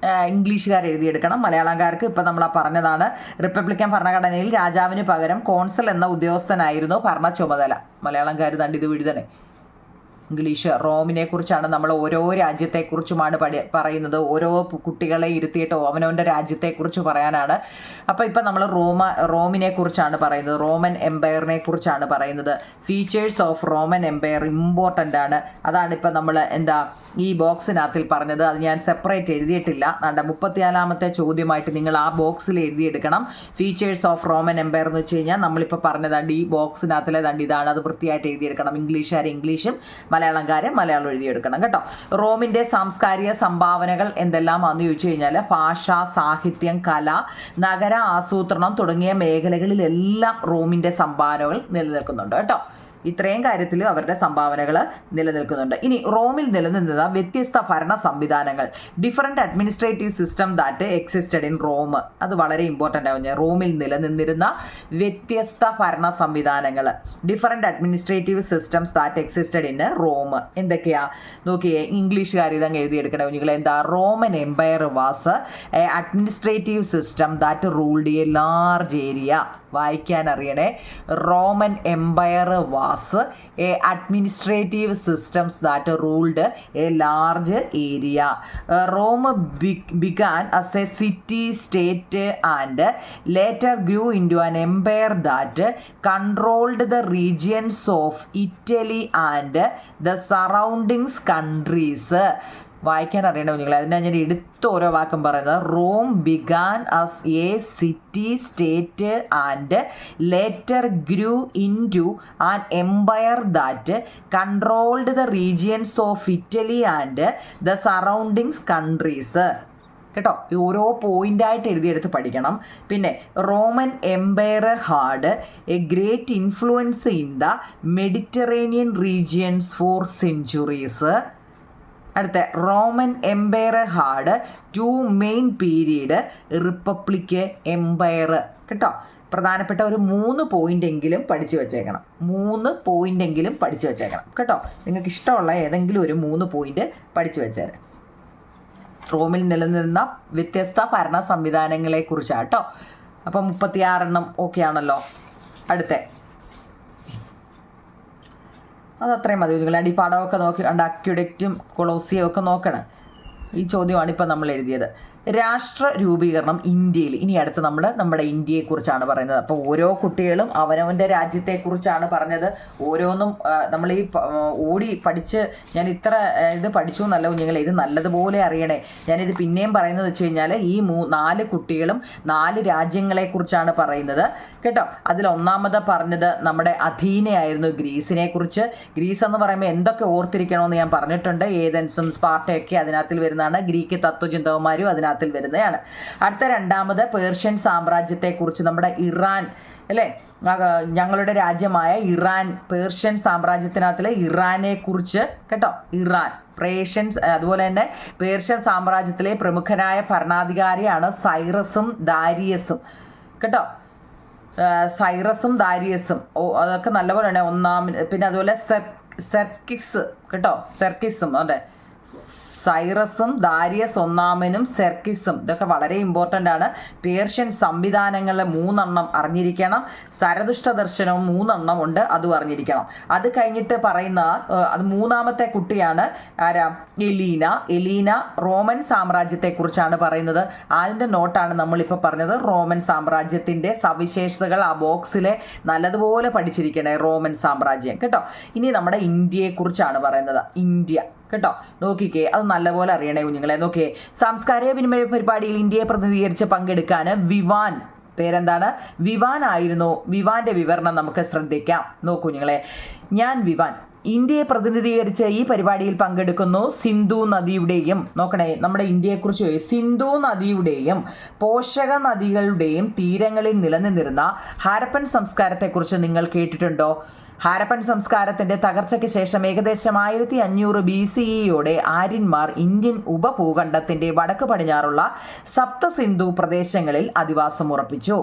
ഇംഗ്ലീഷുകാർ എഴുതിയെടുക്കണം. മലയാളംകാർക്ക് ഇപ്പം നമ്മൾ പറഞ്ഞതാണ്. റിപ്പബ്ലിക്കൻ ഭരണഘടനയിൽ രാജാവിന് പകരം കോൺസൽ എന്ന ഉദ്യോഗസ്ഥനായിരുന്നു ഭരണ ചുമതല. മലയാളംകാർ ഇത് വിഴുതണേ. ഇംഗ്ലീഷ് റോമിനെ കുറിച്ചാണ് നമ്മൾ ഓരോ രാജ്യത്തെക്കുറിച്ചുമാണ് പറയുന്നത്. ഓരോ കുട്ടികളെ ഇരുത്തിയിട്ട് അവനവൻ്റെ രാജ്യത്തെക്കുറിച്ച് പറയാനാണ്. അപ്പോൾ ഇപ്പം നമ്മൾ റോമിനെ കുറിച്ചാണ് പറയുന്നത്. റോമൻ എംപയറിനെ കുറിച്ചാണ് പറയുന്നത്. Features of Roman empire important ആണ്. അതാണ് ഇപ്പം നമ്മൾ ഈ ബോക്സിനകത്തിൽ പറഞ്ഞത്. അത് ഞാൻ സെപ്പറേറ്റ് എഴുതിയിട്ടില്ല. 34ാമത്തെ ചോദ്യമായിട്ട് നിങ്ങൾ ആ ബോക്സിൽ എഴുതിയെടുക്കണം. ഫീച്ചേഴ്സ് ഓഫ് റോമൻ എംപയർ എന്ന് വെച്ച് കഴിഞ്ഞാൽ നമ്മളിപ്പോൾ പറഞ്ഞതാണ് ഈ ബോക്സിനകത്തിലെ ഇതാണ്. അത് വൃത്തിയായിട്ട് എഴുതിയെടുക്കണം. ഇംഗ്ലീഷുകാർ ഇംഗ്ലീഷും മലയാളംകാരെ മലയാളം എഴുതിയെടുക്കണം കേട്ടോ. റോമിൻ്റെ സാംസ്കാരിക സംഭാവനകൾ എന്തെല്ലാമാണെന്ന് ചോദിച്ചു കഴിഞ്ഞാൽ ഭാഷ, സാഹിത്യം, കല, നഗര ആസൂത്രണം തുടങ്ങിയ മേഖലകളിലെല്ലാം റോമിൻ്റെ സംഭാവനകൾ നിലനിൽക്കുന്നുണ്ട് കേട്ടോ. ഇത്രയും കാര്യത്തിൽ അവരുടെ സംഭാവനകൾ നിലനിൽക്കുന്നുണ്ട്. ഇനി റോമിൽ നിലനിന്ന വ്യത്യസ്ത ഭരണ സംവിധാനങ്ങൾ, different administrative system that existed in Rome. അത് വളരെ ഇമ്പോർട്ടൻ്റ് ആവും. റോമിൽ നിലനിന്നിരുന്ന വ്യത്യസ്ത ഭരണ സംവിധാനങ്ങൾ, different administrative systems that existed in Rome. എന്തൊക്കെയാ നോക്കിയേ, ഇംഗ്ലീഷുകാർ ഇതങ്ങ് എഴുതിയെടുക്കണം നിങ്ങൾ. Roman empire was a administrative system that ruled a large area. വായിക്കാൻ അറിയണേ. Roman empire was a administrative systems that ruled a large area. Rome began as a city state and later grew into an empire that controlled the regions of Italy and the surroundings countries. വായിക്കാൻ അറിയണോ നിങ്ങൾ? അതിനെ ഞാൻ എടുത്ത് ഓരോ വാക്കും പറയുന്നത്. Rome began as a city state and later grew into an empire that controlled the regions of Italy and the surroundings countries. കേട്ടോ, ഓരോ പോയിൻ്റായിട്ട് എഴുതിയെടുത്ത് പഠിക്കണം. പിന്നെ Roman empire had a great influence in the Mediterranean regions for centuries. അടുത്ത Roman empire had 2 main period republic empire. കേട്ടോ, പ്രധാനപ്പെട്ട ഒരു 3 പോയിൻ്റെങ്കിലും പഠിച്ചു വെച്ചേക്കണം. 3 പോയിൻ്റെങ്കിലും പഠിച്ചു വെച്ചേക്കണം കേട്ടോ. നിങ്ങൾക്ക് ഇഷ്ടമുള്ള ഏതെങ്കിലും ഒരു 3 പോയിൻ്റ് പഠിച്ചു വെച്ചേരാം. റോമിൽ നിലനിന്ന വ്യത്യസ്ത ഭരണ സംവിധാനങ്ങളെക്കുറിച്ചാണ് കേട്ടോ. അപ്പം 36 ഓക്കെ ആണല്ലോ. അടുത്ത അതത്രയും മതി. നിങ്ങൾ അടിപ്പാടമൊക്കെ നോക്കി അക്യുഡക്റ്റും കൊളോസിയം ഒക്കെ നോക്കണം. ഈ ചോദ്യമാണ് ഇപ്പം നമ്മൾ എഴുതിയത്. രാഷ്ട്ര രൂപീകരണം ഇന്ത്യയിൽ. ഇനി അടുത്ത് നമ്മൾ നമ്മുടെ ഇന്ത്യയെക്കുറിച്ചാണ് പറയുന്നത്. അപ്പോൾ ഓരോ കുട്ടികളും അവനവൻ്റെ രാജ്യത്തെക്കുറിച്ചാണ് പറഞ്ഞത്. ഓരോന്നും നമ്മൾ ഈ ഓടി പഠിച്ച് ഞാൻ ഇത്ര ഇത് പഠിച്ചു എന്നല്ല കുഞ്ഞുങ്ങളെ, ഇത് നല്ലതുപോലെ അറിയണേ. ഞാനിത് പിന്നെയും പറയുന്നത് വെച്ച് കഴിഞ്ഞാൽ ഈ 4 കുട്ടികളും 4 രാജ്യങ്ങളെക്കുറിച്ചാണ് പറയുന്നത് കേട്ടോ. അതിൽ ഒന്നാമത് പറഞ്ഞത് നമ്മുടെ അഥീനയായിരുന്നു, ഗ്രീസിനെ കുറിച്ച്. ഗ്രീസ് എന്ന് പറയുമ്പോൾ എന്തൊക്കെ ഓർത്തിരിക്കണമെന്ന് ഞാൻ പറഞ്ഞിട്ടുണ്ട്. ഏതൻസും സ്പാർട്ടയൊക്കെ അതിനകത്തിൽ വരുന്നതാണ്. ഗ്രീക്ക് തത്വചിന്തകന്മാരും അതിനകത്ത് വരുന്നതാണ്. അടുത്ത രണ്ടാമത് പേർഷ്യൻ സാമ്രാജ്യത്തെക്കുറിച്ച്, നമ്മുടെ ഇറാൻ അല്ലേ, ഞങ്ങളുടെ രാജ്യമായ ഇറാൻ, പേർഷ്യൻ സാമ്രാജ്യത്തിനകത്തിലെ ഇറാനെ കുറിച്ച് കേട്ടോ. ഇറാൻ പേർഷ്യൻസ്, അതുപോലെ തന്നെ പേർഷ്യൻ സാമ്രാജ്യത്തിലെ പ്രമുഖനായ ഭരണാധികാരിയാണ് സൈറസും ദാരിയസും കേട്ടോ. സൈറസും ദാരിയസും അതൊക്കെ നല്ലപോലെയാണ്. പിന്നെ അതുപോലെ സെർക്കിസ് കേട്ടോ, സെർക്കിസും അതെ, സൈറസും ദാരിയസ് ഒന്നാമനും സെർക്കിസും ഇതൊക്കെ വളരെ ഇമ്പോർട്ടൻ്റ് ആണ്. പേർഷ്യൻ സംവിധാനങ്ങൾ 3 അറിഞ്ഞിരിക്കണം. സരതുഷ്ട ദർശനവും 3 ഉണ്ട്, അതും അറിഞ്ഞിരിക്കണം. അത് കഴിഞ്ഞിട്ട് പറയുന്ന അത് 3ാമത്തെ കുട്ടിയാണ് ആരാ, എലീന റോമൻ സാമ്രാജ്യത്തെക്കുറിച്ചാണ് പറയുന്നത്. അതിൻ്റെ നോട്ടാണ് നമ്മളിപ്പോൾ പറഞ്ഞത്. റോമൻ സാമ്രാജ്യത്തിൻ്റെ സവിശേഷതകൾ ആ ബോക്സിലെ നല്ലതുപോലെ പഠിച്ചിരിക്കണേ. റോമൻ സാമ്രാജ്യം കേട്ടോ. ഇനി നമ്മുടെ ഇന്ത്യയെക്കുറിച്ചാണ് പറയുന്നത്. ഇന്ത്യ കേട്ടോ, നോക്കിക്കേ, അത് നല്ലപോലെ അറിയണേ കുഞ്ഞുങ്ങളെ. നോക്കിയേ, സാംസ്കാരിക വിനിമയ പരിപാടിയിൽ ഇന്ത്യയെ പ്രതിനിധീകരിച്ച് പങ്കെടുക്കാൻ വിവാൻ, പേരെന്താണ്, വിവാൻ ആയിരുന്നു. വിവാന്റെ വിവരണം നമുക്ക് ശ്രദ്ധിക്കാം. നോക്കൂ കുഞ്ഞുങ്ങളെ, ഞാൻ വിവാൻ ഇന്ത്യയെ പ്രതിനിധീകരിച്ച് ഈ പരിപാടിയിൽ പങ്കെടുക്കുന്നു. സിന്ധു നദിയുടെയും, നോക്കണേ നമ്മുടെ ഇന്ത്യയെക്കുറിച്ച്, സിന്ധു നദിയുടെയും പോഷക നദികളുടെയും തീരങ്ങളിൽ നിലനിന്നിരുന്ന ഹാരപ്പൻ സംസ്കാരത്തെക്കുറിച്ച് നിങ്ങൾ കേട്ടിട്ടുണ്ടോ? ഹാരപ്പൻ സംസ്കാരത്തിന്റെ തകർച്ചയ്ക്ക് ശേഷം ഏകദേശം 1500 BCEയോടെ ആര്യന്മാർ ഇന്ത്യൻ ഉപഭൂഖണ്ഡത്തിന്റെ വടക്ക് പടിഞ്ഞാറുള്ള സപ്തസിന്ധു പ്രദേശങ്ങളിൽ അധിവാസം ഉറപ്പിച്ചു.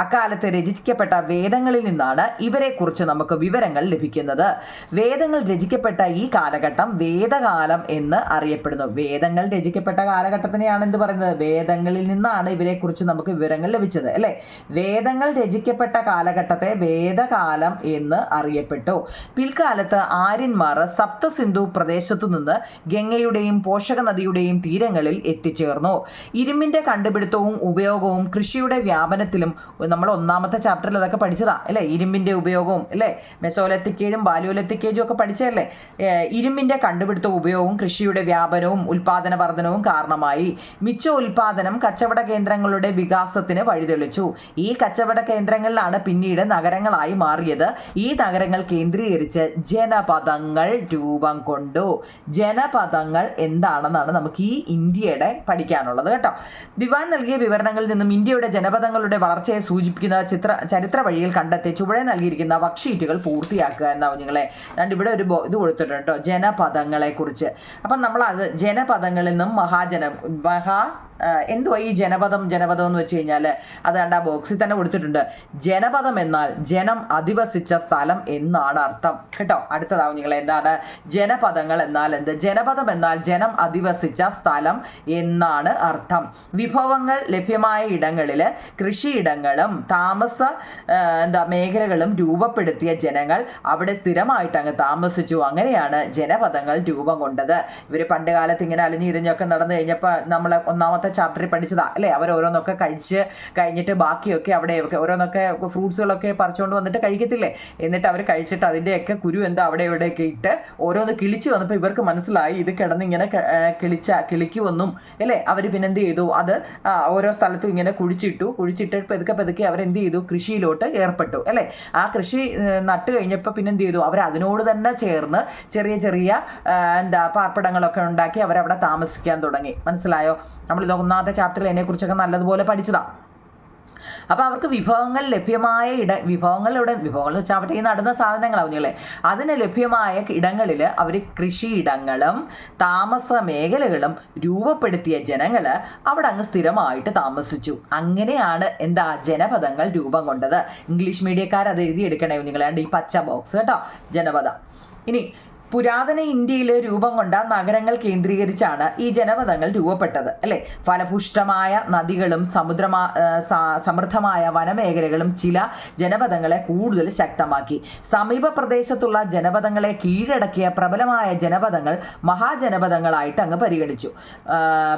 അക്കാലത്ത് രചിക്കപ്പെട്ട വേദങ്ങളിൽ നിന്നാണ് ഇവരെക്കുറിച്ച് നമുക്ക് വിവരങ്ങൾ ലഭിക്കുന്നത്. വേദങ്ങൾ രചിക്കപ്പെട്ട ഈ കാലഘട്ടം വേദകാലം എന്ന് അറിയപ്പെടുന്നു. വേദങ്ങൾ രചിക്കപ്പെട്ട കാലഘട്ടത്തിനെയാണ് എന്ത് പറയുന്നത്? വേദങ്ങളിൽ നിന്നാണ് ഇവരെക്കുറിച്ച് നമുക്ക് വിവരങ്ങൾ ലഭിച്ചത് അല്ലേ. വേദങ്ങൾ രചിക്കപ്പെട്ട കാലഘട്ടത്തെ വേദകാലം എന്ന് അറിയപ്പെട്ടു. പിൽക്കാലത്ത് ആര്യന്മാർ സപ്തസിന്ധു പ്രദേശത്തു നിന്ന് ഗംഗയുടെയും പോഷക നദിയുടെയും തീരങ്ങളിൽ എത്തിച്ചേർന്നു. ഇരുമ്പിന്റെ കണ്ടുപിടുത്തവും ഉപയോഗവും കൃഷിയുടെ വ്യാപനത്തിലും നമ്മൾ ഒന്നാമത്തെ ചാപ്റ്ററിൽ അതൊക്കെ പഠിച്ചതാ അല്ലേ. ഇരുമ്പിന്റെ ഉപയോഗവും അല്ലേ, മെസോലിത്തിക് ഏജും പാലിയോലിത്തിക് ഏജും ഒക്കെ പഠിച്ചതല്ലേ. ഇരുമ്പിന്റെ കണ്ടുപിടുത്തവും ഉപയോഗവും കൃഷിയുടെ വ്യാപനവും ഉൽപാദന വർധനവും കാരണമായി. മിച്ച ഉൽപാദനം കച്ചവട കേന്ദ്രങ്ങളുടെ വികാസത്തിന് വഴിതെളിച്ചു. ഈ കച്ചവട കേന്ദ്രങ്ങളിലാണ് പിന്നീട് നഗരങ്ങളായി മാറിയത്. ഈ നഗരങ്ങൾ കേന്ദ്രീകരിച്ച് ജനപദങ്ങൾ രൂപം കൊണ്ടു. ജനപദങ്ങൾ എന്താണെന്നാണ് നമുക്ക് ഈ ഇന്ത്യയുടെ പഠിക്കാനുള്ളത് കേട്ടോ. ദിവാൻ നൽകിയ വിവരണങ്ങളിൽ നിന്നും ഇന്ത്യയുടെ ജനപദങ്ങളുടെ വളർച്ചയെ സൂചിപ്പിക്കുന്ന ചരിത്ര വഴിയിൽ കണ്ടെത്തി ചുവടെ നൽകിയിരിക്കുന്ന വർക്ക്ഷീറ്റുകൾ പൂർത്തിയാക്കുക എന്നാവും നിങ്ങളെ. അതുകൊണ്ട് ഇവിടെ ഒരു ഇത് കൊടുത്തിട്ടുണ്ട് കേട്ടോ, ജനപദങ്ങളെ കുറിച്ച്. അപ്പം നമ്മൾ അത് ജനപദങ്ങളിൽ നിന്നും എന്തുവാ ഈ ജനപദം എന്ന് വെച്ച് കഴിഞ്ഞാൽ അത് കണ്ട ബോക്സിൽ തന്നെ കൊടുത്തിട്ടുണ്ട്. ജനപദം എന്നാൽ ജനം അധിവസിച്ച സ്ഥലം എന്നാണ് അർത്ഥം കേട്ടോ. അടുത്തതാവും നിങ്ങൾ എന്താണ് ജനപദങ്ങൾ എന്നാൽ എന്ത്? ജനപദം എന്നാൽ ജനം അധിവസിച്ച സ്ഥലം എന്നാണ് അർത്ഥം. വിഭവങ്ങൾ ലഭ്യമായ ഇടങ്ങളിൽ കൃഷിയിടങ്ങളും താമസ മേഖലകളും രൂപപ്പെടുത്തിയ ജനങ്ങൾ അവിടെ സ്ഥിരമായിട്ട് അങ്ങ് താമസിച്ചു. അങ്ങനെയാണ് ജനപദങ്ങൾ രൂപം കൊണ്ടത്. ഇവർ പണ്ട് കാലത്ത് ഇങ്ങനെ അലിഞ്ഞിരിഞ്ഞൊക്കെ നടന്നു കഴിഞ്ഞപ്പോൾ നമ്മൾ ഒന്നാമത്തെ ചാപ്റ്ററിൽ പഠിച്ചതാ അല്ലേ. അവർ ഓരോന്നൊക്കെ കഴിച്ച് കഴിഞ്ഞിട്ട് ബാക്കിയൊക്കെ അവിടെയൊക്കെ ഓരോന്നൊക്കെ ഫ്രൂട്ട്സുകളൊക്കെ പറിച്ചുകൊണ്ട് വന്നിട്ട് കഴിക്കത്തില്ലേ. എന്നിട്ട് അവർ കഴിച്ചിട്ട് അതിൻ്റെയൊക്കെ കുരു എന്താ അവിടെ ഇവിടെയൊക്കെ ഇട്ട് ഓരോന്ന് കിളിച്ച് വന്നപ്പോൾ ഇവർക്ക് മനസ്സിലായി ഇത് കിടന്നിങ്ങനെ കിളിക്കുമെന്നും അല്ലേ. അവർ പിന്നെന്ത് ചെയ്തു, അത് ഓരോ സ്ഥലത്തും ഇങ്ങനെ കുഴിച്ചിട്ട് പെതുക്കെ അവരെന്ത് ചെയ്തു, കൃഷിയിലോട്ട് ഏർപ്പെട്ടു അല്ലേ. ആ കൃഷി നട്ട് കഴിഞ്ഞപ്പോൾ പിന്നെന്ത് ചെയ്തു, അവർ അതിനോട് തന്നെ ചേർന്ന് ചെറിയ പാർപ്പിടങ്ങളൊക്കെ ഉണ്ടാക്കി അവരവിടെ താമസിക്കാൻ തുടങ്ങി. മനസ്സിലായോ? നമ്മളിത് ഒന്നാമത്തെ ചാപ്റ്ററിൽ അതിനെക്കുറിച്ചൊക്കെ നല്ലതുപോലെ പഠിച്ചതാണ്. അപ്പോൾ അവർക്ക് വിഭവങ്ങൾ ലഭ്യമായ വിഭവങ്ങൾ വെച്ചാൽ അവിടെ ഈ നടുന്ന സാധനങ്ങളാവുന്നല്ലേ, അതിന് ലഭ്യമായ ഇടങ്ങളിൽ അവർ കൃഷിയിടങ്ങളും താമസ മേഖലകളും രൂപപ്പെടുത്തിയ ജനങ്ങൾ അവിടെ അങ്ങ് സ്ഥിരമായിട്ട് താമസിച്ചു. അങ്ങനെയാണ് ജനപദങ്ങൾ രൂപം കൊണ്ടത്. ഇംഗ്ലീഷ് മീഡിയക്കാർ അത് എഴുതിയെടുക്കണേ നിങ്ങൾ, ഈ പച്ച ബോക്സ് കേട്ടോ, ജനപദം. ഇനി പുരാതന ഇന്ത്യയിൽ രൂപം കൊണ്ട നഗരങ്ങൾ കേന്ദ്രീകരിച്ചാണ് ഈ ജനപദങ്ങൾ രൂപപ്പെട്ടത് അല്ലേ. ഫലപുഷ്ടമായ നദികളും സമൃദ്ധമായ വനമേഖലകളും ചില ജനപദങ്ങളെ കൂടുതൽ ശക്തമാക്കി. സമീപ പ്രദേശത്തുള്ള ജനപദങ്ങളെ കീഴടക്കിയ പ്രബലമായ ജനപദങ്ങൾ മഹാജനപദങ്ങളായിട്ട് അങ്ങ്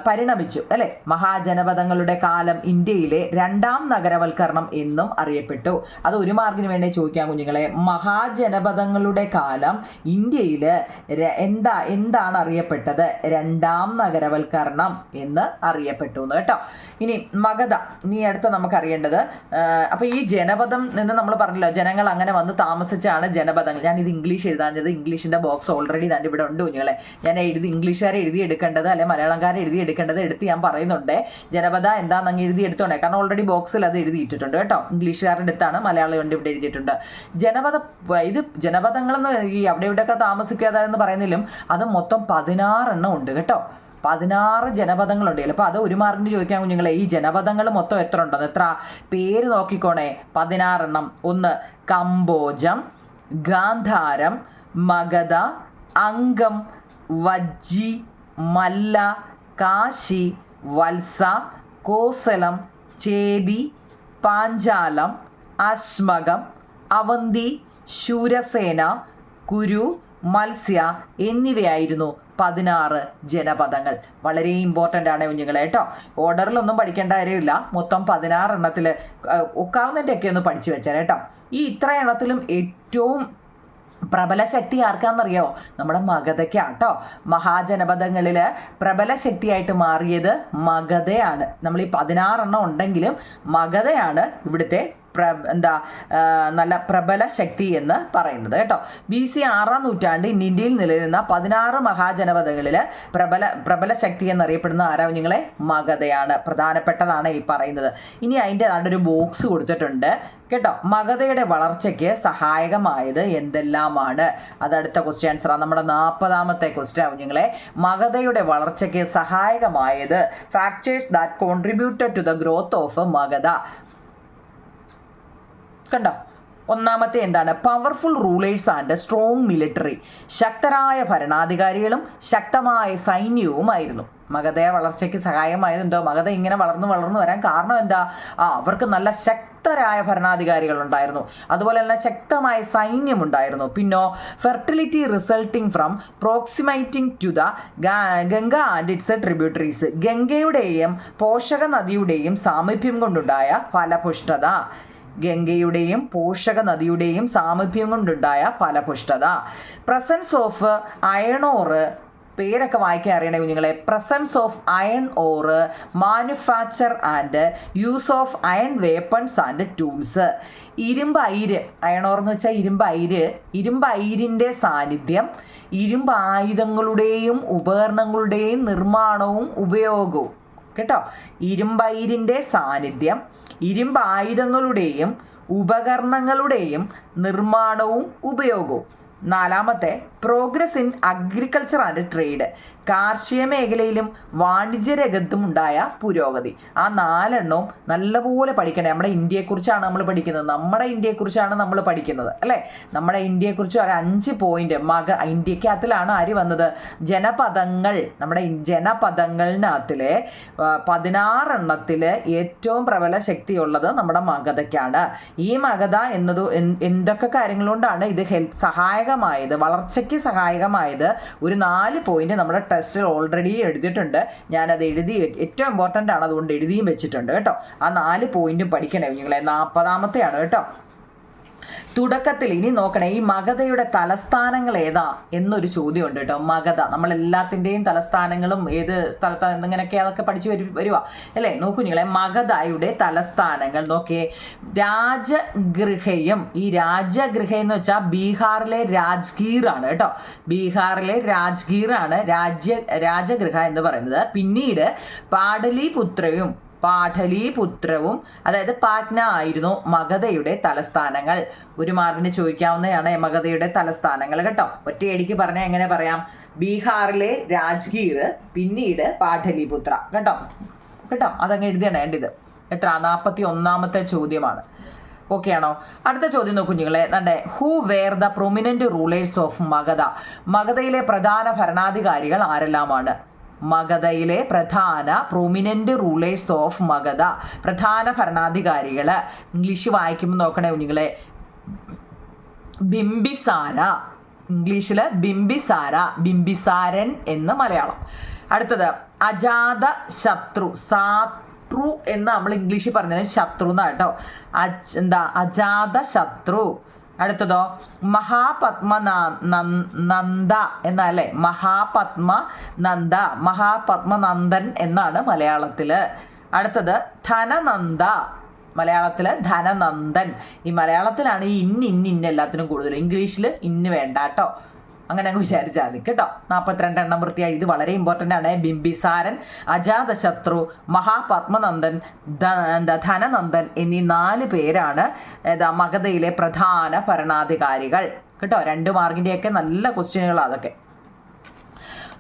പരിണമിച്ചു അല്ലേ. മഹാജനപദങ്ങളുടെ കാലം ഇന്ത്യയിലെ രണ്ടാം നഗരവൽക്കരണം എന്നും അറിയപ്പെട്ടു. അത് ഒരു മാർക്കിന് വേണ്ടി ചോദിക്കാം കുഞ്ഞുങ്ങളെ. മഹാജനപദങ്ങളുടെ കാലം ഇന്ത്യയിൽ എന്താണ് അറിയപ്പെട്ടത്? രണ്ടാം നഗരവൽക്കരണം എന്ന് അറിയപ്പെട്ടു കേട്ടോ. ഇനി മഗധ, ഇനി അടുത്ത നമുക്ക് അറിയേണ്ടത്. അപ്പൊ ഈ ജനപദം എന്ന് നമ്മൾ പറഞ്ഞല്ലോ, ജനങ്ങൾ അങ്ങനെ വന്ന് താമസിച്ചാണ് ജനപദങ്ങൾ. ഞാൻ ഇത് ഇംഗ്ലീഷ് എഴുതാഞ്ഞത്, ഇംഗ്ലീഷിന്റെ ബോക്സ് ഓൾറെഡി തന്നെ ഇവിടെ ഉണ്ട് കുഞ്ഞുങ്ങളെ. ഞാൻ ഇംഗ്ലീഷുകാരെ എഴുതിയെടുക്കേണ്ടത് അല്ലെ മലയാളംകാരെ എഴുതിയെടുക്കേണ്ടത് എടുത്ത് ഞാൻ പറയുന്നുണ്ട്. ജനപദ എന്താണെന്ന് അങ്ങ് എഴുതിയെടുത്തോണ്ടേ, കാരണം ഓൾറെഡി ബോക്സിൽ അത് എഴുതിയിട്ടുണ്ട് കേട്ടോ. ഇംഗ്ലീഷുകാരുടെ അടുത്താണ്, മലയാളം കൊണ്ട് ഇവിടെ എഴുതിയിട്ടുണ്ട്. ജനപദങ്ങളെന്ന് ഈ അവിടെ ഇവിടെയൊക്കെ എന്ന് പറയുന്നതിലും അത് മൊത്തം 16 ഉണ്ട് കേട്ടോ. 16 ജനപദങ്ങളുണ്ട്. ചിലപ്പോൾ അത് ഒരു മാർക്കിന് ചോദിക്കാൻ കുഞ്ഞുങ്ങളെ. ഈ ജനപദങ്ങൾ മൊത്തം എത്ര ഉണ്ടെന്ന്, എത്ര പേര് നോക്കിക്കോണേ. 16. 1 കംബോജം, ഗാന്ധാരം, മഗധ, അംഗം, വജ്ജി, മല്ല, കാശി, വത്സ, കോസലം, ചേതി, പാഞ്ചാലം, അശ്മകം, അവന്തി, ശൂരസേന, കുരു, മത്സ്യ എന്നിവയായിരുന്നു 16 ജനപദങ്ങൾ. വളരെ ഇമ്പോർട്ടൻ്റ് ആണ് കുഞ്ഞുങ്ങളെ കേട്ടോ. ഓർഡറിലൊന്നും പഠിക്കേണ്ട കാര്യമില്ല. മൊത്തം 16 എണ്ണത്തിൽ ഒക്കാവുന്നതിൻ്റെയൊക്കെ ഒന്ന് പഠിച്ചു വെച്ചാൽ കേട്ടോ. ഈ ഇത്ര എണ്ണത്തിലും ഏറ്റവും പ്രബല ശക്തി ആർക്കാന്നറിയോ? നമ്മുടെ മഗധയ്ക്കാണ് കേട്ടോ. മഹാജനപദങ്ങളിൽ പ്രബല ശക്തിയായിട്ട് മാറിയത് മഗധയാണ്. നമ്മൾ ഈ 16 ഉണ്ടെങ്കിലും മഗധയാണ് ഇവിടുത്തെ നല്ല പ്രബല ശക്തി എന്ന് പറയുന്നത് കേട്ടോ. BC 6-ാം നൂറ്റാണ്ട് ഇന്ത്യയിൽ നിലനിന്ന 16 മഹാജനപദങ്ങളിൽ പ്രബല ശക്തി എന്നറിയപ്പെടുന്ന ആരാ കുഞ്ഞുങ്ങളെ? മഗധയാണ്. പ്രധാനപ്പെട്ടതാണ് ഈ പറയുന്നത്. ഇനി അതിൻ്റെ ഒരു ബോക്സ് കൊടുത്തിട്ടുണ്ട് കേട്ടോ. മഗധയുടെ വളർച്ചയ്ക്ക് സഹായകമായത് എന്തെല്ലാമാണ്? അതടുത്ത ക്വസ്റ്റ്യൻ ആൻസറാണ്. നമ്മുടെ 40ാമത്തെ ക്വസ്റ്റ്യൻ കുഞ്ഞുങ്ങളെ. മഗധയുടെ വളർച്ചയ്ക്ക് സഹായകമായത് factors that contributed to the growth of Magadha. കണ്ടോ, ഒന്നാമത്തെ എന്താണ്? Powerful rulers and strong military. ശക്തരായ ഭരണാധികാരികളും ശക്തമായ സൈന്യവുമായിരുന്നു. മഗധയുടെ വളർച്ചയ്ക്ക് സഹായമായത് എന്തോ? മഗധ ഇങ്ങനെ വളർന്നു വരാൻ കാരണം എന്താ? അവർക്ക് നല്ല ശക്തരായ ഭരണാധികാരികൾ ഉണ്ടായിരുന്നു, അതുപോലെ തന്നെ ശക്തമായ സൈന്യമുണ്ടായിരുന്നു. പിന്നോ fertility resulting from proximating to the Ganga and its tributaries. ഗംഗയുടെയും പോഷക നദിയുടെയും സാമീപ്യം കൊണ്ടുണ്ടായ ഫലപുഷ്ടത. ഗംഗയുടെയും പോഷക നദിയുടെയും സാമീപ്യം കൊണ്ടുണ്ടായ ഫലപുഷ്ടത. പ്രസൻസ് ഓഫ് അയൺ ഓർ, പേരൊക്കെ വായിക്കാൻ അറിയണേ കുഞ്ഞുങ്ങളെ. Presence of iron ore, manufacture and use of iron weapons and tools. ഇരുമ്പ് അയിര്, അയൺ ഓർ എന്ന് വെച്ചാൽ ഇരുമ്പ് അയിരിൻ്റെ സാന്നിധ്യം, ഇരുമ്പ് ആയുധങ്ങളുടെയും ഉപകരണങ്ങളുടെയും നിർമ്മാണവും ഉപയോഗവും. കേട്ടോ, ഇരുമ്പയിരിൻ്റെ സാന്നിധ്യം, ഇരുമ്പായുധങ്ങളുടെയും ഉപകരണങ്ങളുടെയും നിർമ്മാണവും ഉപയോഗവും. 4ാമത്തെ progress in agriculture and trade. കാർഷിക മേഖലയിലും വാണിജ്യ രംഗത്തും ഉണ്ടായ പുരോഗതി. ആ 4എണ്ണവും നല്ലപോലെ പഠിക്കണേ. നമ്മുടെ ഇന്ത്യയെക്കുറിച്ചാണ് നമ്മൾ പഠിക്കുന്നത്. അല്ലേ? നമ്മുടെ ഇന്ത്യയെക്കുറിച്ച് ഒരു 5 പോയിന്റ്. ഇന്ത്യക്കകത്തിലാണ് ആര് വന്നത്? ജനപദങ്ങൾ. നമ്മുടെ ജനപദങ്ങളിനകത്തിലെ 16 എണ്ണത്തിൽ ഏറ്റവും പ്രബല ശക്തിയുള്ളത് നമ്മുടെ മഗധയ്ക്കാണ്. ഈ മഗധ എന്നത് എന്തൊക്കെ കാര്യങ്ങളുകൊണ്ടാണ് ഇത് സഹായകമായത്, വളർച്ചയ്ക്ക് സഹായകമായത്? ഒരു 4 പോയിന്റ് നമ്മുടെ ടെസ്റ്റിൽ ഓൾറെഡി എഴുതിയിട്ടുണ്ട്. ഞാനത് ഏറ്റവും ഇമ്പോർട്ടൻ്റ് ആണ്, അതുകൊണ്ട് എഴുതിയും വെച്ചിട്ടുണ്ട് കേട്ടോ. ആ 4 പോയിന്റും പഠിക്കണേ കുഞ്ഞുങ്ങളെ. 40ാമത്തെയാണ് കേട്ടോ. തുടക്കത്തിൽ ഇനി നോക്കണേ, ഈ മഗധയുടെ തലസ്ഥാനങ്ങൾ ഏതാ എന്നൊരു ചോദ്യമുണ്ട് കേട്ടോ. മഗധ, നമ്മളെല്ലാത്തിൻ്റെയും തലസ്ഥാനങ്ങളും ഏത് സ്ഥലത്താണ് എന്നിങ്ങനെയൊക്കെ അതൊക്കെ പഠിച്ചു വരുക അല്ലേ? നോക്കൂ കുഞ്ഞുങ്ങളെ, മഗധയുടെ തലസ്ഥാനങ്ങൾ നോക്കിയേ. രാജഗൃഹയും, ഈ രാജഗൃഹ എന്ന് വെച്ചാൽ ബീഹാറിലെ രാജ്ഗീർ ആണ് കേട്ടോ. ബീഹാറിലെ രാജ്ഗീർ ആണ് രാജഗൃഹ എന്ന് പറയുന്നത്. പിന്നീട് പാടലീപുത്രവും അതായത് പാറ്റ്ന ആയിരുന്നു മഗധയുടെ തലസ്ഥാനങ്ങൾ. ഒരു മാർക്കിന് ചോദിക്കാവുന്നതാണ് മഗധയുടെ തലസ്ഥാനങ്ങൾ കേട്ടോ. ഒറ്റയടിക്ക് പറഞ്ഞാൽ എങ്ങനെ പറയാം? ബീഹാറിലെ രാജ്ഗീർ, പിന്നീട് പാടലീപുത്ര. കേട്ടോ, അതങ്ങ് എഴുതിയാണ് വേണ്ടത്. എത്ര? 41ാമത്തെ ചോദ്യമാണ്. ഓക്കെ ആണോ? അടുത്ത ചോദ്യം നോക്കൂ കുഞ്ഞുങ്ങളെ. Who were the prominent rulers of Magadha. മഗധയിലെ പ്രധാന ഭരണാധികാരികൾ ആരെല്ലാമാണ്? മഗധയിലെ പ്രൊമിനന്റ് റൂളേഴ്സ് ഓഫ് മഗധ, പ്രധാന ഭരണാധികാരികൾ. ഇംഗ്ലീഷ് വായിക്കുമ്പോൾ നോക്കണേ കുഞ്ഞുങ്ങളെ. ബിംബിസാര, ഇംഗ്ലീഷിൽ ബിംബിസാരൻ എന്ന് മലയാളം. അടുത്തത് അജാത ശത്രു. ശത്രു എന്ന് നമ്മൾ ഇംഗ്ലീഷിൽ പറഞ്ഞത് ശത്രു എന്നാ കേട്ടോ. അജാത ശത്രു. അടുത്തതോ മഹാപത്മനന്ദ എന്നല്ലേ? മഹാപത്മനന്ദൻ എന്നാണ് മലയാളത്തില്. അടുത്തത് ധനനന്ദ, മലയാളത്തില് ധനനന്ദൻ. ഈ മലയാളത്തിലാണ് ഈ ഇന്ന എല്ലാത്തിനും കൂടുതൽ. ഇംഗ്ലീഷിൽ ഇന്ന് വേണ്ട കേട്ടോ. അങ്ങനെ അങ്ങ് വിചാരിച്ചാൽ മതി കേട്ടോ. 42 എണ്ണം വൃത്തിയായി. ഇത് വളരെ ഇമ്പോർട്ടൻ്റ് ആണ്. ബിംബിസാരൻ, അജാതശത്രു, മഹാപത്മനന്ദൻ, ധനനന്ദൻ എന്നീ 4 പേരാണ് മഗധയിലെ പ്രധാന ഭരണാധികാരികൾ കേട്ടോ. 2 മാർക്കിൻ്റെയൊക്കെ നല്ല ക്വസ്റ്റ്യനുകളാണ് അതൊക്കെ.